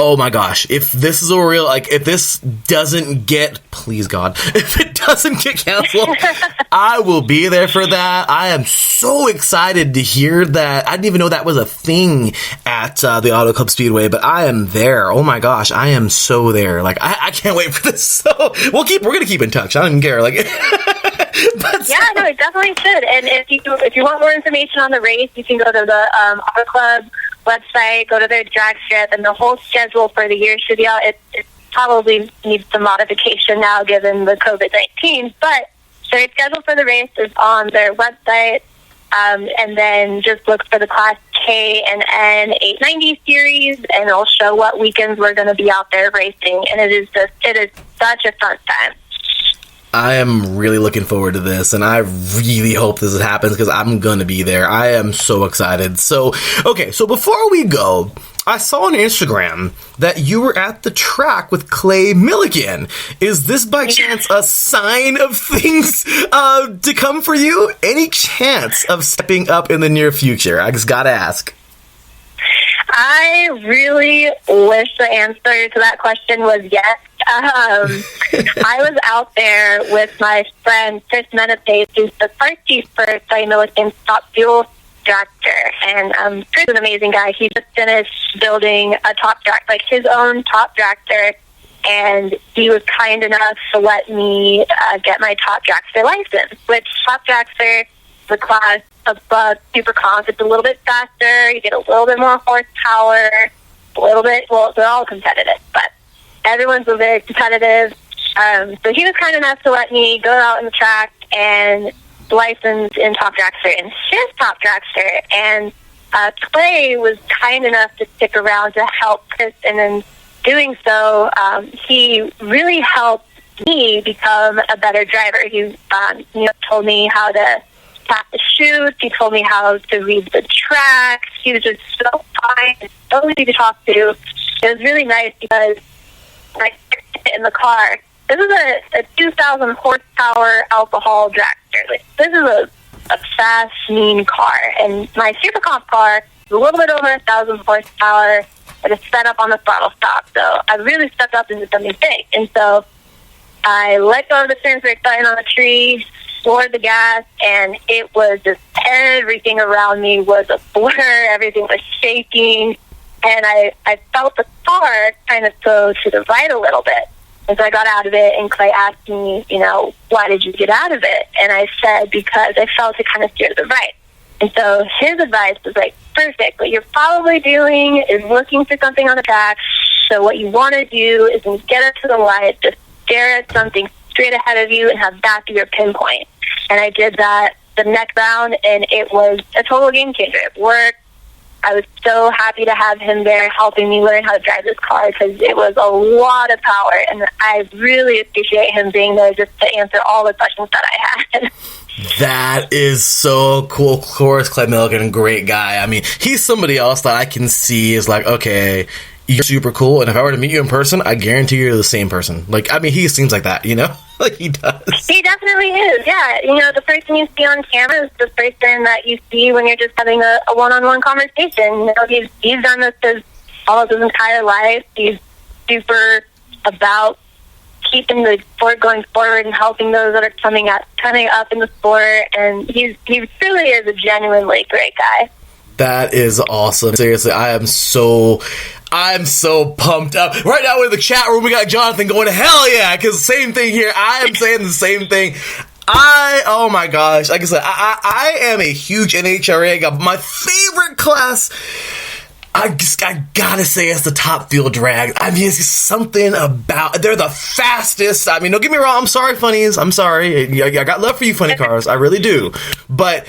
oh my gosh, if this is a real, if this doesn't get, please God, if it doesn't get canceled, I will be there for that. I am so excited to hear that. I didn't even know that was a thing at the Auto Club Speedway, but I am there. Oh my gosh, I am so there. I can't wait for this. So we're going to keep in touch. I don't even care. No, it definitely should. And if you want more information on the race, you can go to the Auto Club website, go to their drag strip, and the whole schedule for the year should be out. It probably needs some modification now given the COVID-19, but their schedule for the race is on their website, and then just look for the Class K and N 890 series, and it'll show what weekends we're going to be out there racing, and it is such a fun time. I am really looking forward to this, and I really hope this happens because I'm going to be there. I am so excited. So, okay, so before we go, I saw on Instagram that you were at the track with Clay Milligan. Is this by chance a sign of things to come for you? Any chance of stepping up in the near future? I just got to ask. I really wish the answer to that question was yes. I was out there with my friend Chris Menapace, who's the car chief for Clay Milligan's Top Fuel dragster. And Chris is an amazing guy. He just finished building a top drag, his own top dragster. and he was kind enough to let me get my top dragster license, which top dragster, the class above Super Comp, it's a little bit faster, you get a little bit more horsepower, a little bit, well, they're all competitive, but everyone's very competitive. So he was kind enough to let me go out on the track and license in top dragster in his top dragster, and Clay was kind enough to stick around to help Chris, and in doing so, he really helped me become a better driver. He told me how to tap the chutes. He told me how to read the tracks. He was just so kind and so easy to talk to. It was really nice because I in the car. This is a 2,000 horsepower alcohol dragster. Like, this is a fast, mean car. And my Super Comp car is a little bit over 1,000 horsepower, but it's set up on the throttle stop. So I really stepped up into something big. And so I let go of the turn brake button on the tree, floored the gas, and it was just everything around me was a blur. Everything was shaking. And I felt the car kind of go to the right a little bit. And so I got out of it, and Clay asked me, why did you get out of it? And I said, because I felt it kind of steer to the right. And so his advice was like, perfect. What you're probably doing is looking for something on the track. So what you want to do is when you get up to the light, just stare at something straight ahead of you and have that be your pinpoint. And I did that the next round, and it was a total game changer. It worked. I was so happy to have him there helping me learn how to drive this car because it was a lot of power, and I really appreciate him being there just to answer all the questions that I had. That is so cool. Of course, Clay Milligan, a great guy. I mean, he's somebody else that I can see is like, okay, you're super cool, and if I were to meet you in person, I guarantee you're the same person. Like, I mean, he seems like that, Like he does. He definitely is, yeah. The person you see on camera is the person that you see when you're just having a one-on-one conversation. He's done this all of his entire life. He's super about keeping the sport going forward and helping those that are coming up in the sport. And he truly is a genuinely great guy. That is awesome. Seriously, I'm so pumped up. Right now in the chat room, we got Jonathan going, hell yeah, because same thing here. I am saying the same thing. Oh my gosh. Like I said, I am a huge NHRA guy. My favorite class, I gotta say, it's the top fuel drag. I mean, it's something about, they're the fastest. I mean, don't get me wrong. I'm sorry, funnies. I'm sorry. I got love for you, funny cars. I really do. But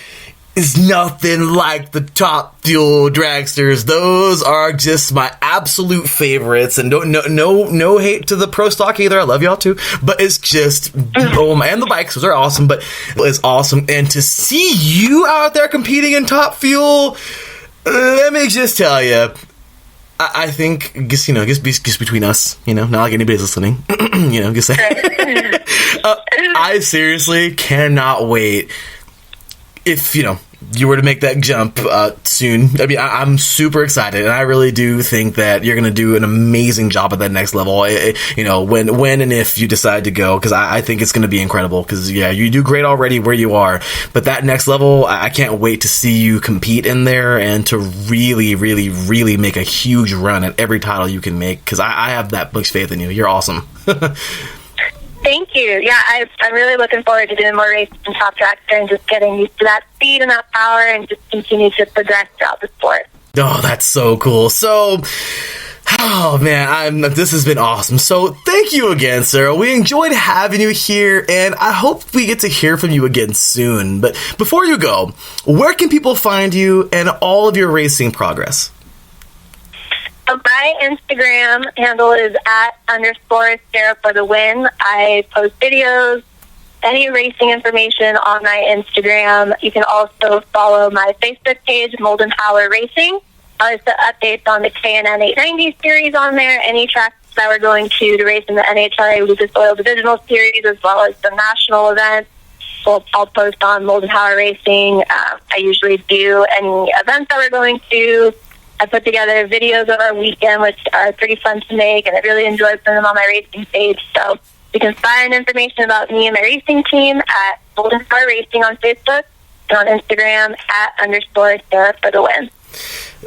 it's nothing like the top fuel dragsters. Those are just my absolute favorites, and no hate to the pro stock either. I love y'all too, but it's just and the bikes, those are awesome. But it's awesome, and to see you out there competing in top fuel, let me just tell you, I think just between us, not like anybody's listening, just say, I seriously cannot wait. If, you were to make that jump soon, I mean, I'm super excited, and I really do think that you're going to do an amazing job at that next level, when and if you decide to go, because I think it's going to be incredible, because, you do great already where you are, but that next level, I can't wait to see you compete in there and to really, really, really make a huge run at every title you can make, because I have that much faith in you. You're awesome. Thank you. Yeah, I'm really looking forward to doing more races in top dragster and just getting used to that speed and that power and just continue to progress throughout the sport. Oh, that's so cool. So, oh man, this has been awesome. So thank you again, Sarah. We enjoyed having you here, and I hope we get to hear from you again soon. But before you go, where can people find you and all of your racing progress? So my Instagram handle is @_Sarah for the win. I post videos, any racing information on my Instagram. You can also follow my Facebook page, Moldenhauer Racing. I also updates on the KNN 890 series on there, any tracks that we're going to race in the NHRA Lucas Oil Divisional Series, as well as the national events. I'll post on Moldenhauer Racing. I usually do any events that we're going to. I put together videos of our weekend, which are pretty fun to make, and I really enjoy putting them on my racing page. So you can find information about me and my racing team at Moldenhauer Racing on Facebook and on Instagram @_Sarah for the win.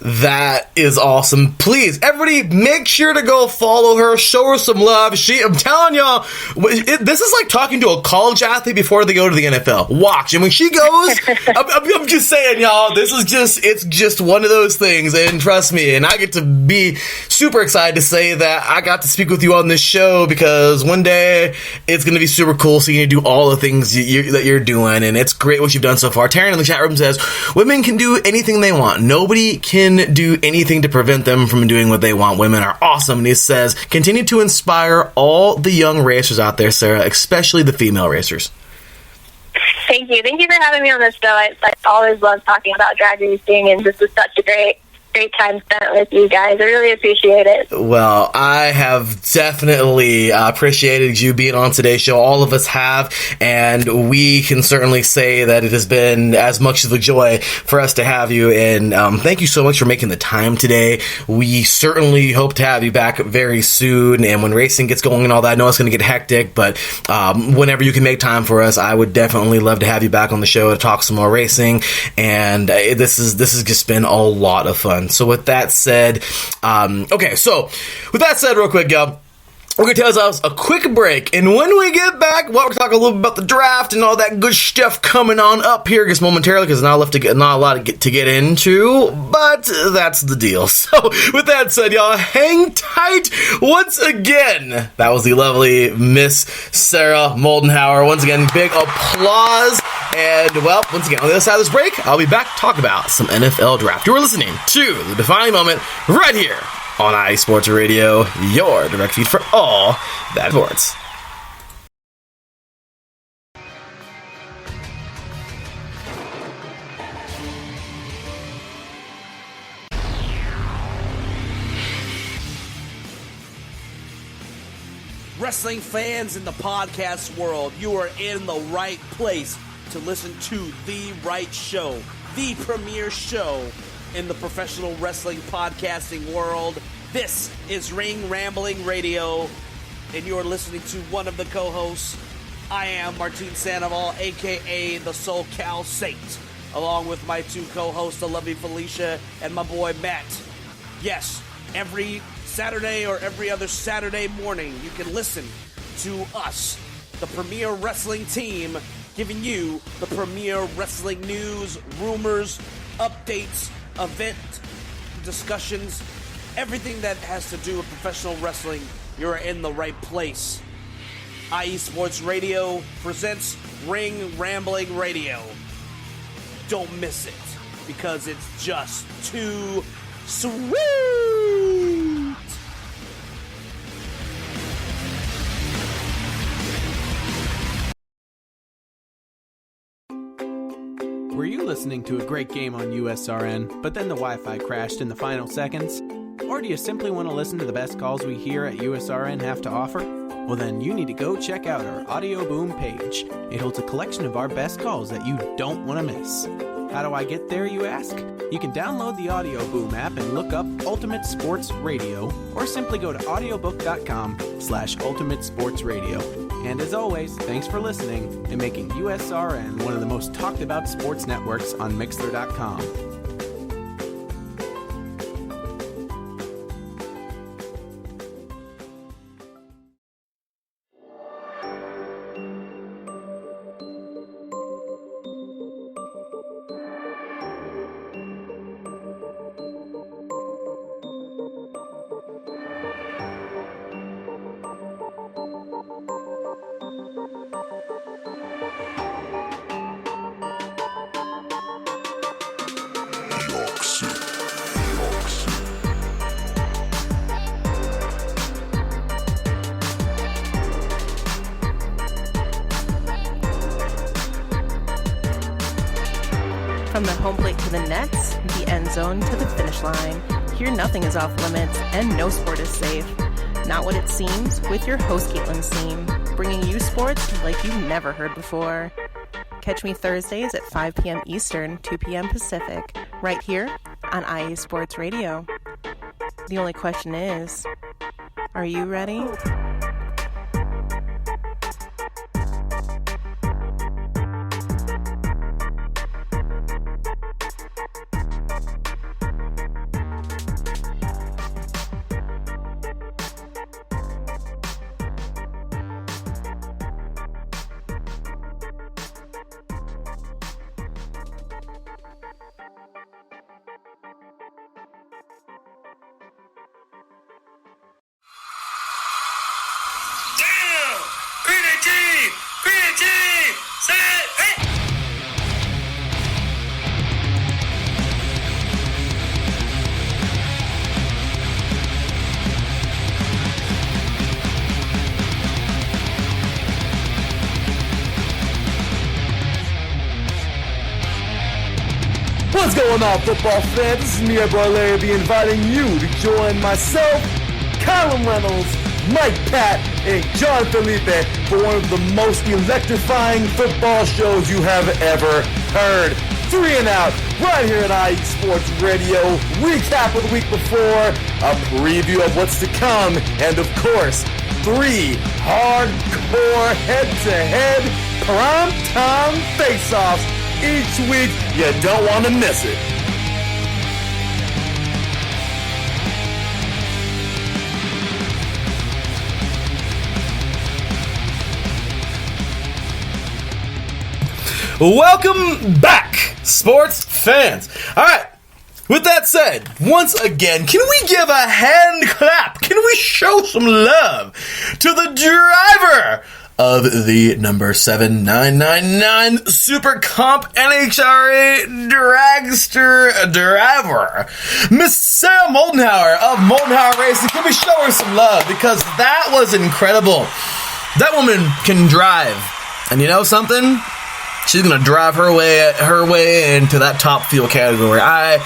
That is awesome. Please, everybody, make sure to go follow her, show her some love. I'm telling y'all, this is like talking to a college athlete before they go to the NFL. Watch, and when she goes, I'm just saying, y'all, it's just one of those things, and trust me, and I get to be super excited to say that I got to speak with you on this show, because one day it's going to be super cool seeing you do all the things that you're doing, and it's great what you've done so far. Taryn in the chat room says, women can do anything they want. Nobody can do anything to prevent them from doing what they want. Women are awesome. And he says, continue to inspire all the young racers out there, Sarah, especially the female racers. Thank you. Thank you for having me on this show. I always love talking about drag racing, and this was such a great time spent with you guys. I really appreciate it. Well, I have definitely appreciated you being on today's show. All of us have, and we can certainly say that it has been as much of a joy for us to have you, and thank you so much for making the time today. We certainly hope to have you back very soon, and when racing gets going and all that, I know it's going to get hectic, but whenever you can make time for us, I would definitely love to have you back on the show to talk some more racing, and this has just been a lot of fun. So with that said, real quick, y'all, we're going to take ourselves a quick break, and when we get back, we're talking a little bit about the draft and all that good stuff coming on up here just momentarily, because not a lot to get into, but that's the deal. So with that said, y'all, hang tight once again. That was the lovely Miss Sarah Moldenhauer. Once again, big applause. And, well, once again, on the other side of this break, I'll be back to talk about some NFL draft. You're listening to The Defining Moment right here on IE Sports Radio, your direct feed for all that sports. Wrestling fans in the podcast world, you are in the right place to listen to the right show, the premier show in the professional wrestling podcasting world. This is Ring Rambling Radio, and you're listening to one of the co-hosts. I am Martin Sandoval, a.k.a. the SoCal Saint, along with my two co-hosts, the lovely Felicia and my boy Matt. Yes, every Saturday or every other Saturday morning, you can listen to us, the premier wrestling team, giving you the premier wrestling news, rumors, updates, event discussions, everything that has to do with professional wrestling. You're in the right place. IE Sports Radio presents Ring Rambling Radio. Don't miss it, because it's just too sweet. Were you listening to a great game on USRN, but then the Wi-Fi crashed in the final seconds? Or do you simply want to listen to the best calls we here at USRN have to offer? Well, then you need to go check out our Audio Boom page. It holds a collection of our best calls that you don't want to miss. How do I get there, you ask? You can download the Audio Boom app and look up Ultimate Sports Radio, or simply go to audiobook.com/Ultimate Sports Radio. And as always, thanks for listening and making USRN one of the most talked about sports networks on Mixler.com. From the home plate to the nets, the end zone to the finish line, here nothing is off limits and no sport is safe. Not what it seems, with your host Caitlin Seam, bringing you sports like you've never heard before. Catch me Thursdays at 5 p.m. Eastern, 2 p.m. Pacific, right here on IE Sports Radio. The only question is, are you ready? What's going on, football fans? This is me, your boy Larry B, inviting you to join myself, Colin Reynolds, Mike Pat, and John Felipe for one of the most electrifying football shows you have ever heard. 3 and Out, right here at IE Sports Radio. Recap of the week before, a preview of what's to come, and of course, 3 hardcore head-to-head prime-time face-offs each week. You don't want to miss it. Welcome back, sports fans. All right, with that said, once again, can we give a hand clap? Can we show some love to the driver of the number 7999 Super Comp NHRA dragster driver, Miss Sarah Moldenhauer of Moldenhauer Racing? Can we show her some love? Because that was incredible. That woman can drive. And you know something? She's going to drive her way into that top fuel category. I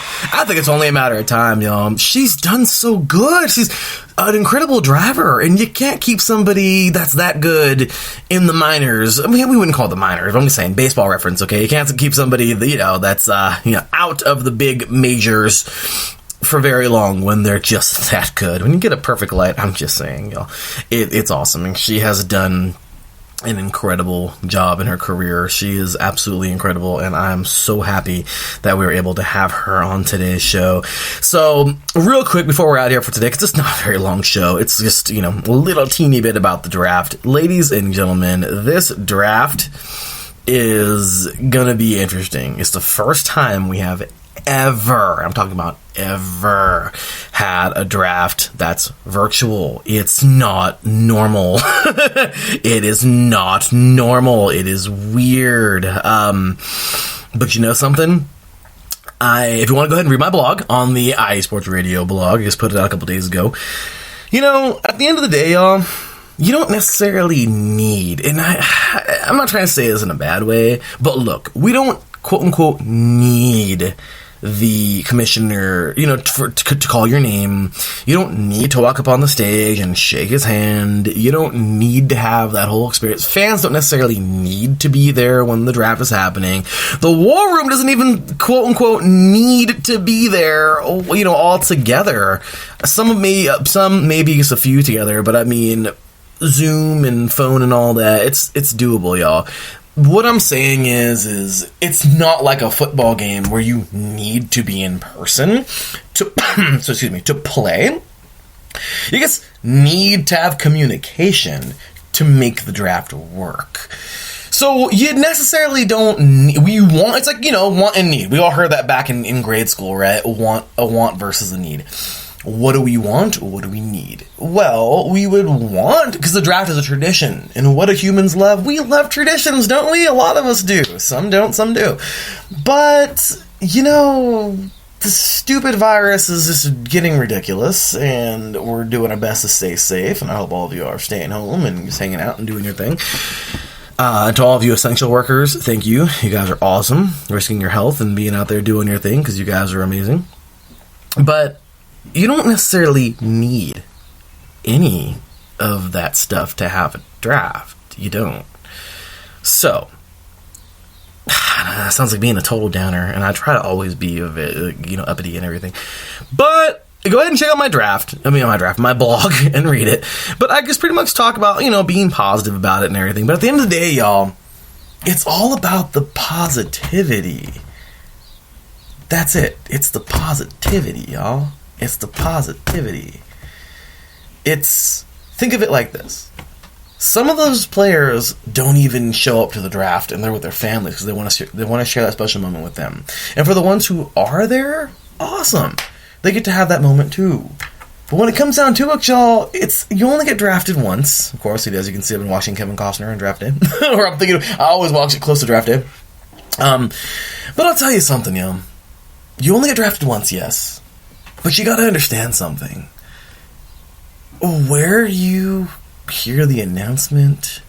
think it's only a matter of time, y'all. She's done so good. She's an incredible driver, and you can't keep somebody that's that good in the minors. I mean, we wouldn't call it the minors. I'm just saying baseball reference, okay? You can't keep somebody, that's out of the big majors for very long when they're just that good. When you get a perfect light, I'm just saying, y'all, it's awesome. And she has done an incredible job in her career. She is absolutely incredible, and I'm so happy that we were able to have her on today's show. So, real quick before we're out here for today, because it's not a very long show, it's just, a little teeny bit about the draft. Ladies and gentlemen, this draft is gonna be interesting. It's the first time we have ever had a draft that's virtual. It's not normal. It is not normal. It is weird. But you know something? If you want to go ahead and read my blog on the IE Sports Radio blog, I just put it out a couple days ago. At the end of the day, y'all, you don't necessarily need, and I'm not trying to say this in a bad way, but look, we don't quote-unquote need the commissioner, to call your name. You don't need to walk up on the stage and shake his hand. You don't need to have that whole experience. Fans don't necessarily need to be there when the draft is happening. The war room doesn't even, quote-unquote, need to be there, all together. Some maybe just a few together, but I mean, Zoom and phone and all that, it's doable, y'all. What I'm saying is it's not like a football game where you need to be in person to play. You just need to have communication to make the draft work. So you necessarily don't need, it's like, want and need. We all heard that back in grade school, right? A want versus a need. What do we want? What do we need? Well, we would want, because the draft is a tradition. And what do humans love? We love traditions, don't we? A lot of us do. Some don't, some do. But, the stupid virus is just getting ridiculous, and we're doing our best to stay safe, and I hope all of you are staying home and just hanging out and doing your thing. To all of you essential workers, thank you. You guys are awesome, risking your health and being out there doing your thing, because you guys are amazing. But you don't necessarily need any of that stuff to have a draft. You don't. So, that sounds like being a total downer, and I try to always be a bit, uppity and everything. But go ahead and check out my blog and read it. But I just pretty much talk about, being positive about it and everything. But at the end of the day, y'all, it's all about the positivity. That's it. It's the positivity, y'all. It's the positivity. Think of it like this. Some of those players don't even show up to the draft, and they're with their families because they want to share that special moment with them. And for the ones who are there, awesome. They get to have that moment too. But when it comes down to it, y'all, you only get drafted once. Of course, as you can see, I've been watching Kevin Costner on draft day. Or I always watch it close to draft day. But I'll tell you something, y'all. You only get drafted once, yes. But you gotta understand something. Where you hear the announcement,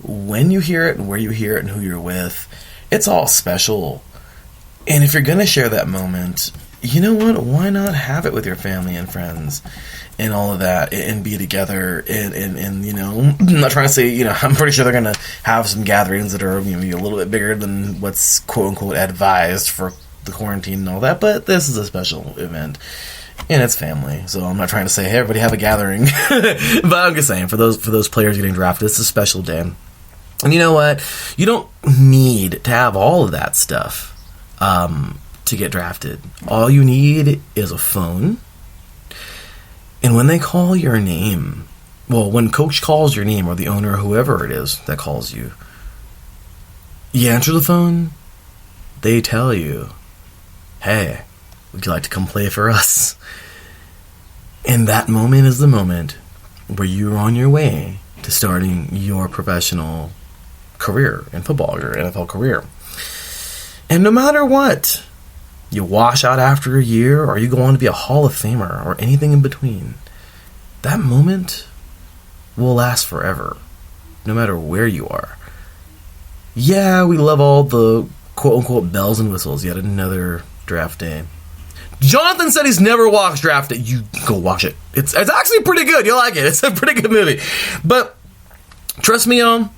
when you hear it, and where you hear it, and who you're with, it's all special. And if you're going to share that moment, you know what? Why not have it with your family and friends and all of that and be together and you know, I'm not trying to say, you know, I'm pretty sure they're going to have some gatherings that are, you know, maybe a little bit bigger than what's quote-unquote advised for the quarantine and all that, but this is a special event. And it's family, so I'm not trying to say, hey, everybody have a gathering. But I'm just saying, for those players getting drafted, it's a special day. And you know what? You don't need to have all of that stuff to get drafted. All you need is a phone. And when they call your name, well, when coach calls your name, or the owner or whoever it is that calls you, you answer the phone, they tell you, hey, would you like to come play for us? And that moment is the moment where you're on your way to starting your professional career in football, your NFL career. And no matter what, you wash out after a year, or you go on to be a Hall of Famer, or anything in between, that moment will last forever, no matter where you are. Yeah, we love all the quote-unquote bells and whistles, yet another draft day. Jonathan said he's never watched Draft Day. You go watch it. It's actually pretty good. You'll like it. It's a pretty good movie. But trust me, you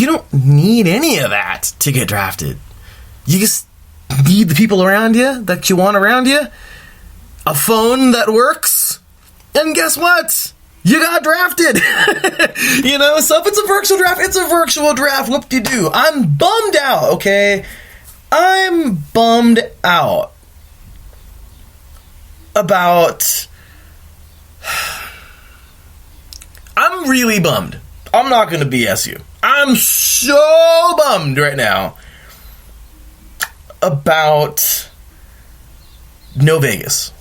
don't need any of that to get drafted. You just need the people around you that you want around you, a phone that works, and guess what? You got drafted. You know, so if it's a virtual draft, it's a virtual draft. Whoop-de-doo. I'm bummed out, okay? I'm bummed out about... I'm really bummed. I'm not going to BS you. I'm so bummed right now about no Vegas.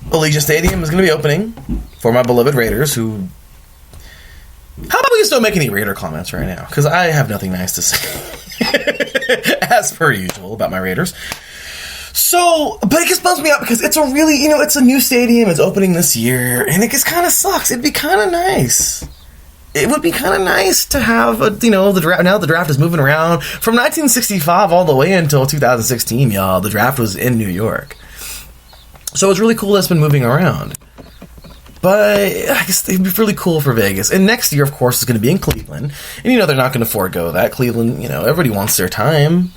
Allegiant Stadium is going to be opening for my beloved Raiders, who... How about we just don't make any Raider comments right now? Because I have nothing nice to say, as per usual, about my Raiders. So, but it just bums me out because it's a really, you know, it's a new stadium, it's opening this year, and it just kind of sucks. It'd be kind of nice. It would be kind of nice to have, you know, the draft. Now the draft is moving around. From 1965 all the way until 2016, y'all, the draft was in New York. So it's really cool that it's been moving around. But I guess it'd be really cool for Vegas. And next year, of course, is going to be in Cleveland. And, you know, they're not going to forego that. Cleveland, you know, everybody wants their time.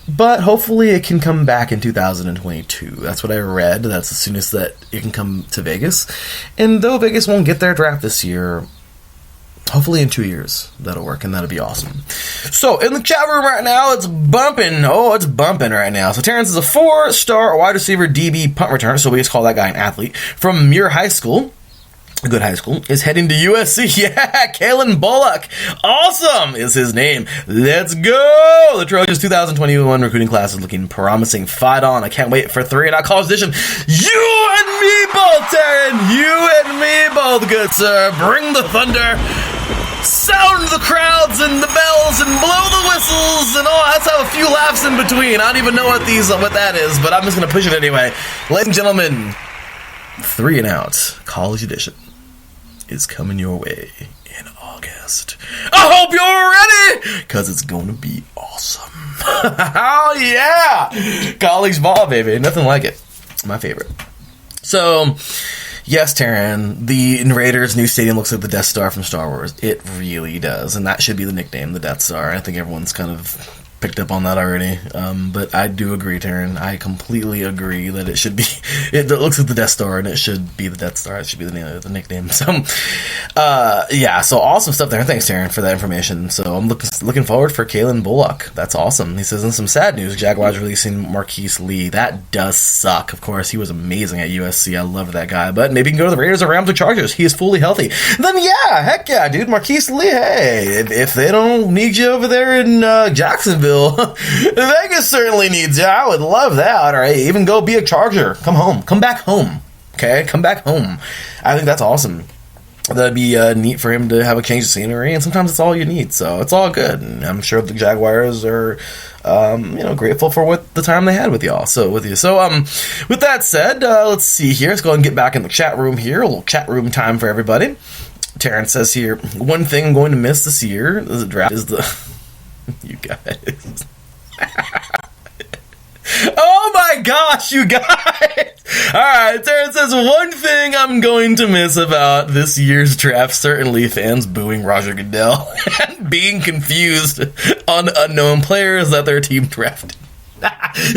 But hopefully it can come back in 2022. That's what I read. That's as soon as that it can come to Vegas. And though Vegas won't get their draft this year, hopefully in 2 years that'll work, and that'll be awesome. So in the chat room right now, it's bumping. Oh, it's bumping right now. So Terrence is a 4-star wide receiver DB punt returner, so we just call that guy an athlete, from Muir High School. A good high school, is heading to USC. Yeah, Kalen Bullock. Awesome is his name. Let's go. The Trojans 2021 recruiting class is looking promising. Fight on. I can't wait for 3-and-out college edition. You and me both, Taryn. You and me both, good sir. Bring the thunder. Sound the crowds and the bells and blow the whistles and all. Let's have a few laughs in between. I don't even know what that is, but I'm just going to push it anyway. Ladies and gentlemen, 3-and-out college edition is coming your way in August. I hope you're ready, because it's going to be awesome. Oh, yeah. College ball, baby. Nothing like it. My favorite. So, yes, Taryn, the Raiders' new stadium looks like the Death Star from Star Wars. It really does, and that should be the nickname, the Death Star. I think everyone's kind of picked up on that already, but I do agree, Taryn. I completely agree that it should be. It looks like the Death Star, and it should be the Death Star. It should be the nickname. So, yeah. So awesome stuff there. Thanks, Taryn, for that information. So I'm looking forward for Kalen Bullock. That's awesome. He says, in some sad news, Jaguars releasing Marquise Lee. That does suck. Of course, he was amazing at USC. I love that guy. But maybe he can go to the Raiders or Rams or Chargers. He is fully healthy. Then yeah, heck yeah, dude. Marquise Lee. Hey, if they don't need you over there in Jacksonville, Vegas certainly needs you. I would love that. All right, even go be a Charger. Come home. Come back home. Okay, come back home. I think that's awesome. That'd be neat for him to have a change of scenery, and sometimes it's all you need, so it's all good. And I'm sure the Jaguars are, grateful for what the time they had with y'all. So with that said, let's see here. Let's go and get back in the chat room here. A little chat room time for everybody. Terrence says here, one thing I'm going to miss this year, the draft, is the... You guys. Oh my gosh, you guys! Alright, Taryn says, one thing I'm going to miss about this year's draft, certainly fans booing Roger Goodell and being confused on unknown players that their team drafted. You're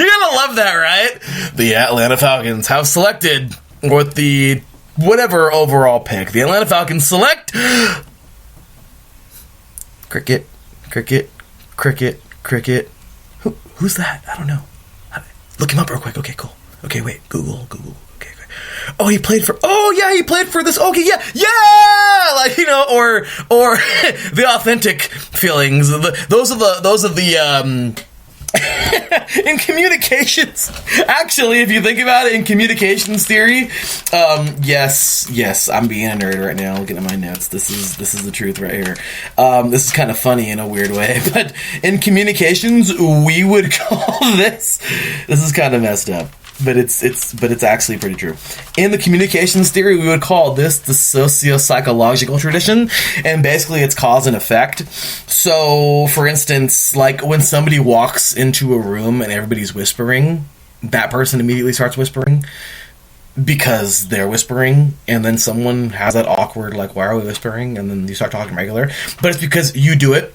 gonna love that, right? The Atlanta Falcons have selected with the whatever overall pick. The Atlanta Falcons select... Cricket. Who's that? I don't know. Look him up real quick. Okay, cool. Okay, wait. Google. Okay. Oh, he played for this. Okay, yeah. Like, you know, or the authentic feelings. Those are the in communications, actually, if you think about it, in communications theory, yes, I'm being a nerd right now, looking at my notes. This is the truth right here. This is kind of funny in a weird way, but in communications, we would call this is kind of messed up. But it's actually pretty true. In the communications theory, we would call this the socio-psychological tradition, and basically it's cause and effect. So, for instance, like when somebody walks into a room and everybody's whispering, that person immediately starts whispering because they're whispering, and then someone has that awkward, like, why are we whispering? And then you start talking regular. But it's because you do it.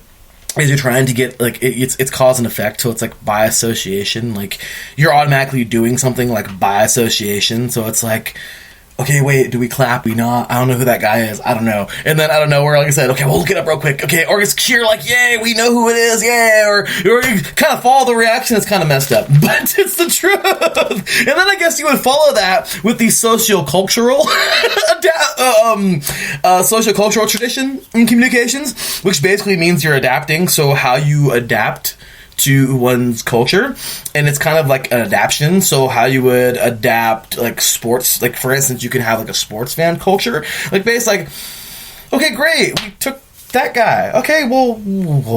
Is you're trying to get, like, it's cause and effect, so it's like by association, like you're automatically doing something like by association, so it's like, okay, wait, do we clap? We not? I don't know who that guy is. I don't know. And then I don't know where, like I said, okay, we'll look it up real quick. Okay, or it's cheer like, yay, we know who it is, yay, or you kind of follow the reaction. It's kind of messed up, but it's the truth. And then I guess you would follow that with the sociocultural sociocultural tradition in communications, which basically means you're adapting. So how you adapt to one's culture, and it's kind of like an adaptation. So how you would adapt, like, sports, like, for instance, you can have like a sports fan culture, like, based like, okay, great, we took that guy, okay, well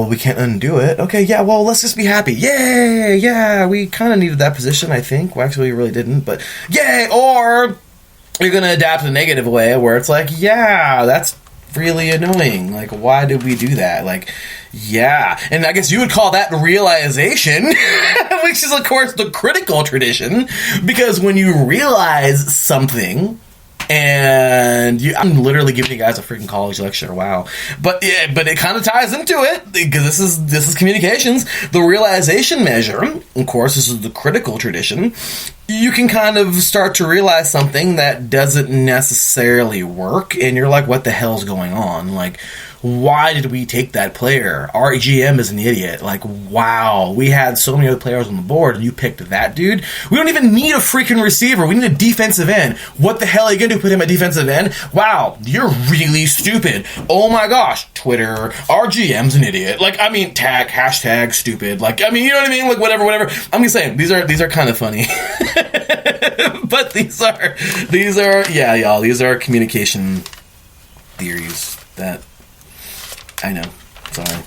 we can't undo it, okay, yeah, well, let's just be happy, yay, yeah, we kind of needed that position, I think, well, actually we really didn't, but yay. Or you're gonna adapt in a negative way where it's like, yeah, that's really annoying, like, why did we do that, like, yeah. And I guess you would call that realization, which is, of course, the critical tradition, because when you realize something, and I'm literally giving you guys a freaking college lecture, wow. But it kind of ties into it, because this is communications. The realization measure, of course, this is the critical tradition. You can kind of start to realize something that doesn't necessarily work, and you're like, what the hell's going on? Like, why did we take that player? Our GM is an idiot. Like, wow, we had so many other players on the board, and you picked that dude? We don't even need a freaking receiver. We need a defensive end. What the hell are you going to do, put him at defensive end? Wow, you're really stupid. Oh my gosh, Twitter, our GM's an idiot. Like, I mean, hashtag stupid. Like, I mean, you know what I mean? Like, whatever. I'm just saying, these are kind of funny. But these are communication theories that I know. Sorry.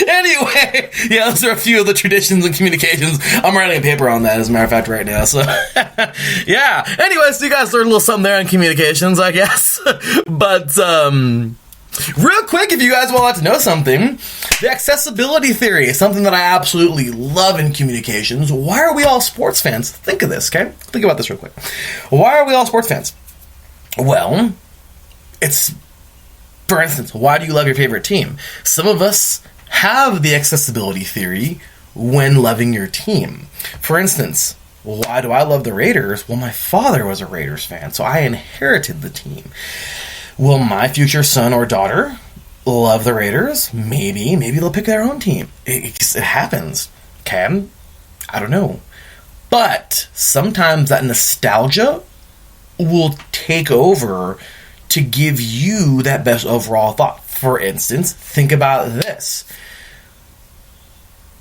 Anyway, yeah, those are a few of the traditions and communications. I'm writing a paper on that, as a matter of fact, right now. So, yeah. Anyway, so you guys learned a little something there in communications, I guess. But, real quick, if you guys want to know something, the accessibility theory is something that I absolutely love in communications. Why are we all sports fans? Think of this, okay? Think about this real quick. Why are we all sports fans? Well, it's... For instance, why do you love your favorite team? Some of us have the accessibility theory when loving your team. For instance, why do I love the Raiders? Well, my father was a Raiders fan, so I inherited the team. Will my future son or daughter love the Raiders? Maybe they'll pick their own team. It happens. Okay? I don't know. But sometimes that nostalgia will take over to give you that best overall thought. For instance, think about this.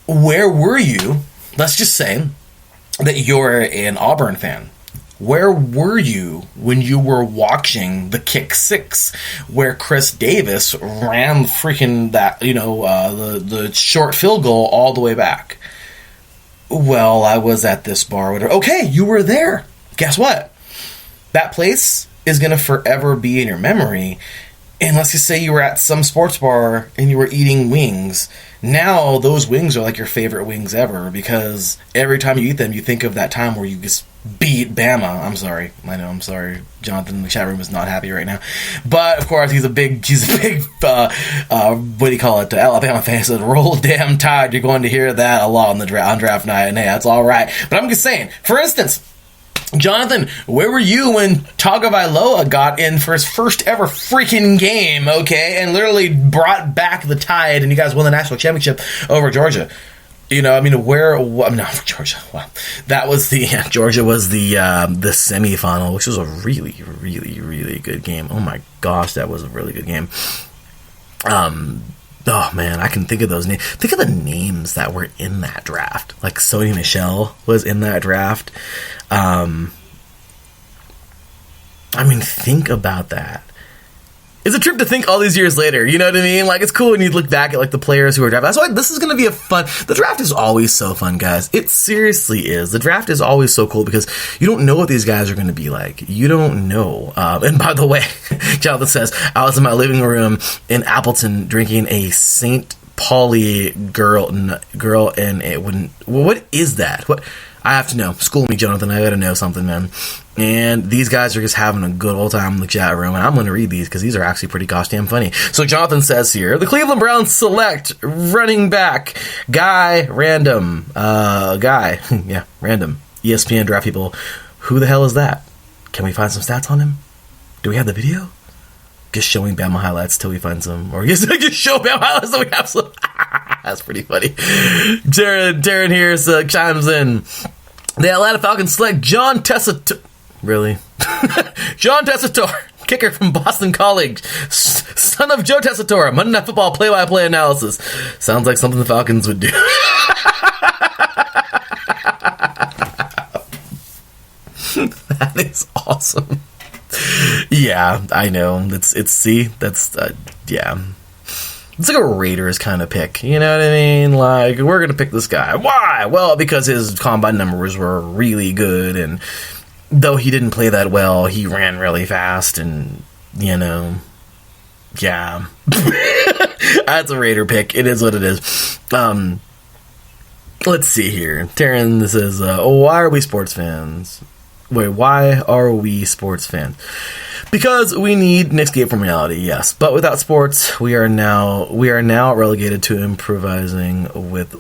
Where were you? Let's just say that you're an Auburn fan. Where were you when you were watching the kick six, where Chris Davis ran freaking that, the short field goal all the way back? Well, I was at this bar or whatever. Okay, you were there. Guess what? That place is going to forever be in your memory. And let's just say you were at some sports bar and you were eating wings now those wings are like your favorite wings ever, because every time you eat them, you think of that time where you just beat Bama. I'm sorry. Jonathan in the chat room is not happy right now. But, of course, he's a big, what do you call it, Alabama fan. He said, roll damn Tide. You're going to hear that a lot on draft night, and hey, that's all right. But I'm just saying, for instance, Jonathan, where were you when Tagovailoa got in for his first ever freaking game, okay, and literally brought back the Tide, and you guys won the national championship over Georgia? Georgia. Wow. That was Georgia was the semifinal, which was a really, really, really good game. Oh my gosh, that was a really good game. Oh man, I can think of those names. Think of the names that were in that draft. Like Sony Michel was in that draft. Think about that. It's a trip to think all these years later, you know what I mean? Like, it's cool when you look back at, like, the players who are drafted. That's why this is going to be the draft is always so fun, guys. It seriously is. The draft is always so cool because you don't know what these guys are going to be like. You don't know. And by the way, Jonathan says, I was in my living room in Appleton drinking a St. Pauli girl, and it wouldn't, what is that? What? I have to know. School me, Jonathan. I gotta know something, man. And these guys are just having a good old time in the chat room, and I'm going to read these because these are actually pretty gosh damn funny. So Jonathan says here, the Cleveland Browns select running back Guy Random. Yeah, Random. ESPN draft people. Who the hell is that? Can we find some stats on him? Do we have the video? Just showing Bama highlights till we find some, or just show Bama highlights till we have some. That's pretty funny. Darren here chimes in. The Atlanta Falcons select John Tessitore. Really? John Tessitore, kicker from Boston College, son of Joe Tessitore. Monday Night Football play-by-play analysis. Sounds like something the Falcons would do. That is awesome. Yeah, I know. Yeah. It's like a Raiders kind of pick, you know what I mean? Like, we're going to pick this guy. Why? Well, because his combine numbers were really good, and though he didn't play that well, he ran really fast, and, yeah. That's a Raider pick. It is what it is. Let's see here. Taryn says, why are we sports fans? Wait, why are we sports fans? Because we need an escape from reality, yes. But without sports, we are now relegated to improvising with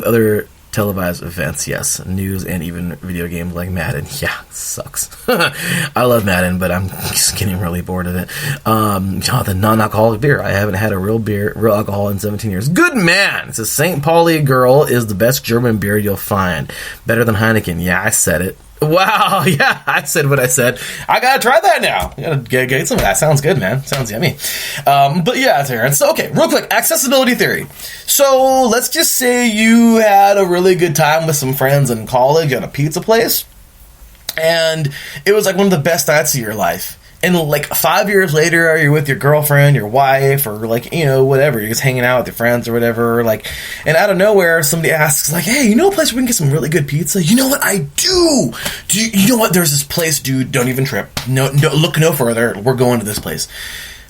other televised events, yes. News and even video games like Madden. Yeah, sucks. I love Madden, but I'm just getting really bored of it. The non-alcoholic beer. I haven't had a real alcohol in 17 years. Good man! It says St. Pauli Girl is the best German beer you'll find. Better than Heineken. Yeah, I said it. Wow, yeah, I said what I said. I gotta try that now. I gotta get some of that. Sounds good, man. Sounds yummy. But yeah, Terrence. So, okay, real quick, accessibility theory. So, let's just say you had a really good time with some friends in college at a pizza place, and it was like one of the best nights of your life. And like 5 years later, you're with your girlfriend, your wife, or like, whatever. You're just hanging out with your friends or whatever. Like, and out of nowhere, somebody asks, like, hey, you know a place where we can get some really good pizza? You know what? I do. You know what? There's this place, dude. Don't even trip. No, look no further. We're going to this place.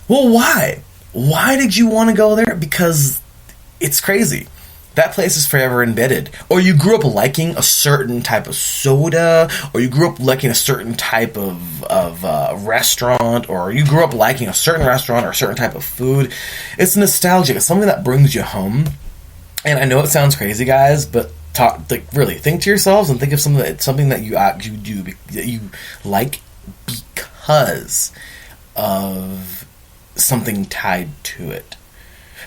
Well, why? Why did you want to go there? Because it's crazy. That place is forever embedded. Or you grew up liking a certain type of soda, or you grew up liking a certain type of restaurant, or you grew up liking a certain restaurant or a certain type of food. It's nostalgic. It's something that brings you home. And I know it sounds crazy, guys, but really think to yourselves and think of something that you do that you like because of something tied to it.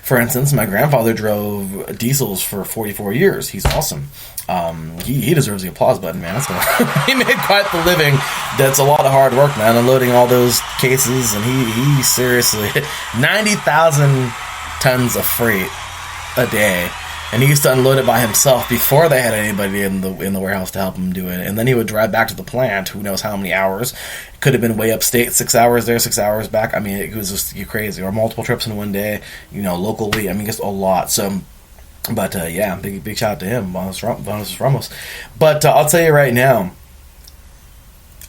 For instance, my grandfather drove diesels for 44 years. He's awesome. He deserves the applause button, man. He made quite the living. That's a lot of hard work, man, unloading all those cases. And he seriously, 90,000 tons of freight a day. And he used to unload it by himself before they had anybody in the warehouse to help him do it. And then he would drive back to the plant, who knows how many hours. Could have been way upstate, 6 hours there, 6 hours back. I mean, it was just crazy. Or multiple trips in one day, locally. I mean, just a lot. So, but yeah, big shout out to him, Bonus Ramos. But I'll tell you right now,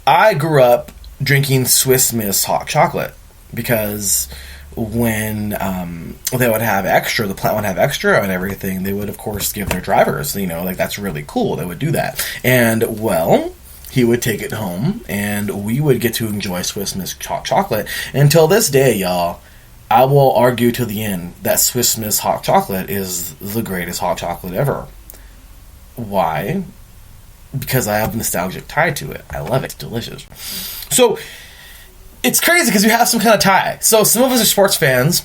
I grew up drinking Swiss Miss hot chocolate because when they would have extra, the plant would have extra and everything, they would, of course, give their drivers, like, that's really cool. They would do that. And, well, he would take it home, and we would get to enjoy Swiss Miss hot chocolate. And until this day, y'all, I will argue to the end that Swiss Miss hot chocolate is the greatest hot chocolate ever. Why? Because I have a nostalgic tie to it. I love it. It's delicious. So, it's crazy because we have some kind of tie. So, some of us are sports fans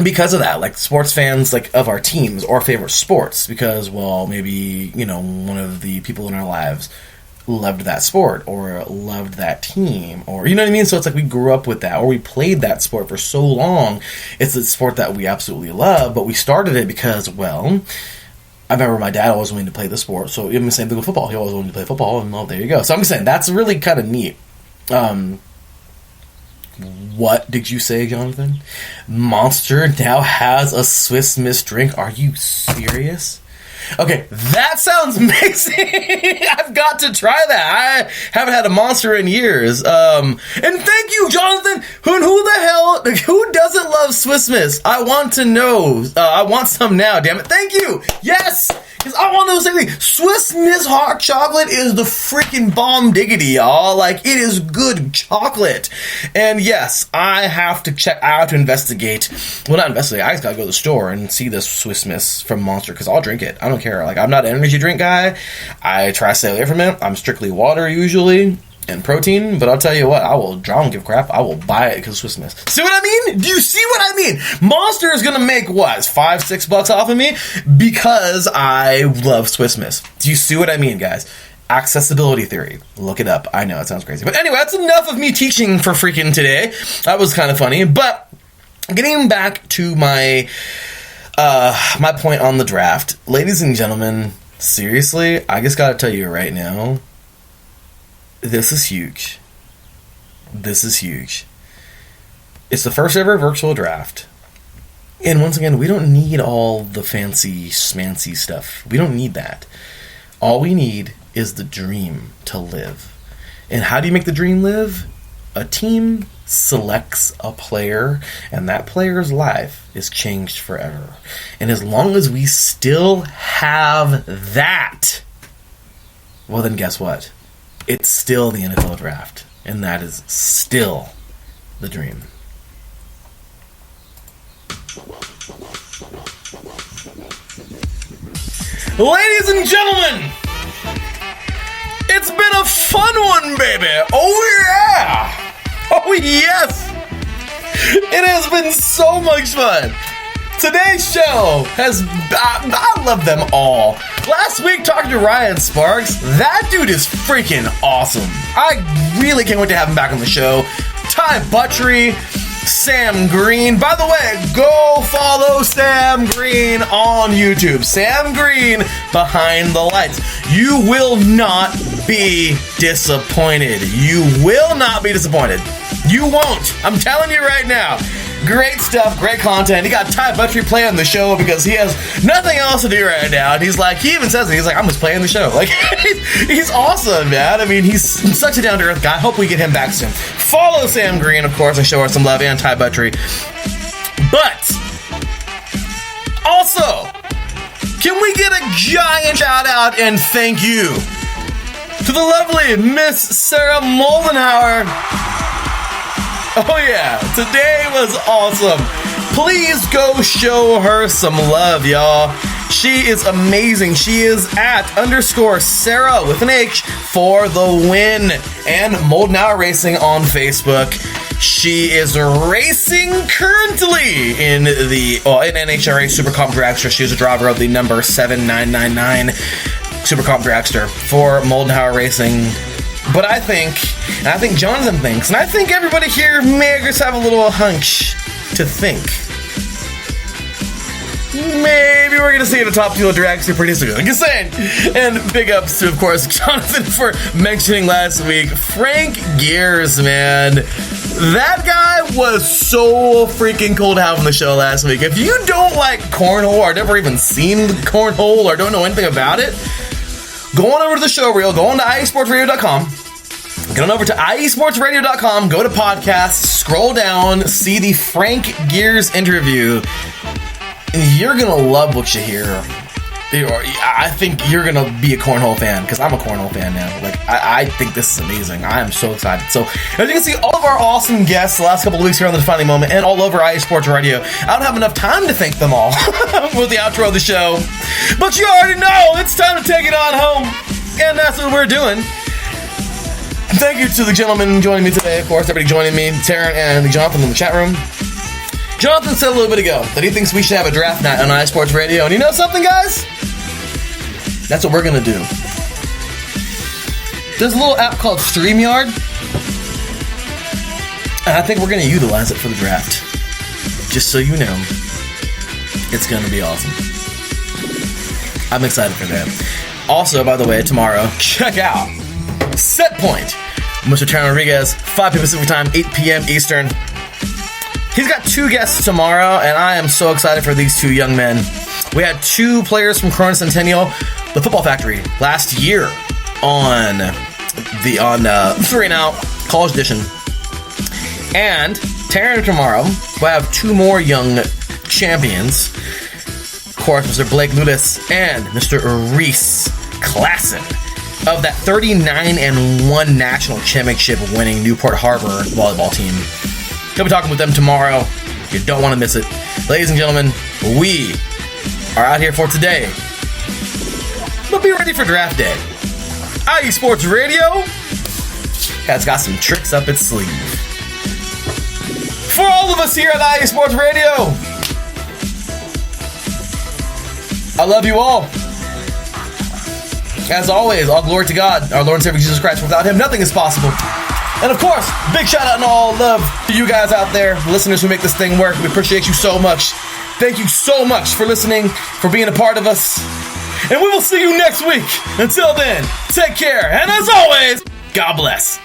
because of that. Like, sports fans, like, of our teams or favorite sports. Because, well, maybe, one of the people in our lives loved that sport or loved that team, or you know what I mean? So it's like we grew up with that, or we played that sport for so long. It's a sport that we absolutely love, but we started it because, well, I remember my dad always wanted to play the sport, so even the same thing with football. He always wanted to play football, and well, there you go. So I'm just saying, that's really kind of neat. What did you say, Jonathan? Monster now has a Swiss Miss drink? Are you serious? Okay, that sounds amazing. I've got to try that. I haven't had a Monster in years. And thank you, Jonathan. Who doesn't love Swiss Miss? I want to know. I want some now, damn it. Thank you. Yes. Because I want to know something. Swiss Miss hot chocolate is the freaking bomb diggity, y'all. Like, it is good chocolate. And yes, I have to investigate. Well, not investigate. I just gotta go to the store and see this Swiss Miss from Monster, because I'll drink it. I don't care. Like, I'm not an energy drink guy. I try to stay away from it. I'm strictly water usually and protein, but I'll tell you what, I don't give a crap. I will buy it because of Swiss Miss. See what I mean? Do you see what I mean? Monster is gonna make what, $5-6 off of me because I love Swiss Miss. Do you see what I mean, guys? Accessibility theory. Look it up. I know it sounds crazy, but anyway, that's enough of me teaching for freaking today. That was kind of funny, but getting back to my my point on the draft, ladies and gentlemen, seriously, I just gotta tell you right now, this is huge. This is huge. It's the first ever virtual draft. And once again, we don't need all the fancy schmancy stuff. We don't need that. All we need is the dream to live. And how do you make the dream live? A team selects a player, and that player's life is changed forever. And as long as we still have that, well then guess what? It's still the NFL draft, and that is still the dream. Ladies and gentlemen, it's been a fun one, baby. Oh yeah! Oh yes! It has been so much fun. Today's show I love them all. Last week, talking to Ryan Sparks, that dude is freaking awesome. I really can't wait to have him back on the show. Ty Buttrey, Sam Green. By the way, go follow Sam Green on YouTube. Sam Green, Behind the Lights. You will not be disappointed. You will not be disappointed. You won't. I'm telling you right now. Great stuff, great content. He got Ty Buttrey playing the show because he has nothing else to do right now. And he's like, he even says it. He's like, I'm just playing the show. Like, he's awesome, man. I mean, he's such a down-to-earth guy. I hope we get him back soon. Follow Sam Green, of course, and show her some love, and Ty Buttrey. But also, can we get a giant shout-out and thank you to the lovely Miss Sarah Moldenhauer? Oh yeah, today was awesome. Please go show her some love, y'all. She is amazing. She is at _Sarah with an H for the win, and Moldenhauer Racing on Facebook. She is racing currently in NHRA Super Comp dragster. She is a driver of the number 7999 Super Comp dragster for Moldenhauer Racing. But I think Jonathan thinks, and I think everybody here may just have a little hunch to think, maybe we're going to see the top two dragster pretty soon. I'm just saying. And big ups to, of course, Jonathan for mentioning last week. Frank Gears, man. That guy was so freaking cool to have on the show last week. If you don't like cornhole, or never even seen cornhole, or don't know anything about it, go on over to the show reel, go on to iSportsRadio.com, Get on over to iesportsradio.com, go to podcasts, scroll down, see the Frank Gears interview, and you're going to love what you hear. I think you're going to be a cornhole fan, because I'm a cornhole fan now. Like, I think this is amazing. I am so excited. So, as you can see, all of our awesome guests the last couple of weeks here on The Defining Moment and all over IE Sports Radio, I don't have enough time to thank them all with the outro of the show. But you already know it's time to take it on home, and that's what we're doing. Thank you to the gentlemen joining me today, of course, everybody joining me, Taryn and Jonathan in the chat room. Jonathan said a little bit ago that he thinks we should have a draft night on iSports Radio, and you know something, guys? That's what we're going to do. There's a little app called StreamYard, and I think we're going to utilize it for the draft. Just so you know, it's going to be awesome. I'm excited for that. Also, by the way, tomorrow, check out Set Point. Mr. Taryn Rodriguez, 5 p.m. Pacific Time, 8 p.m. Eastern. He's got 2 guests tomorrow, and I am so excited for these 2 young men. We had 2 players from Corona Centennial, the Football Factory, last year on 3 and Out College Edition. And Taryn tomorrow will have 2 more young champions. Of course, Mr. Blake Ludis and Mr. Reese Klassen of that 39-1 national championship winning Newport Harbor volleyball team. He'll be talking with them tomorrow. You don't want to miss it. Ladies and gentlemen, we are out here for today. But be ready for draft day. IE Sports Radio has got some tricks up its sleeve. For all of us here at IE Sports Radio, I love you all. As always, all glory to God, our Lord and Savior Jesus Christ. Without Him, nothing is possible. And of course, big shout out and all love to you guys out there, listeners who make this thing work. We appreciate you so much. Thank you so much for listening, for being a part of us. And we will see you next week. Until then, take care. And as always, God bless.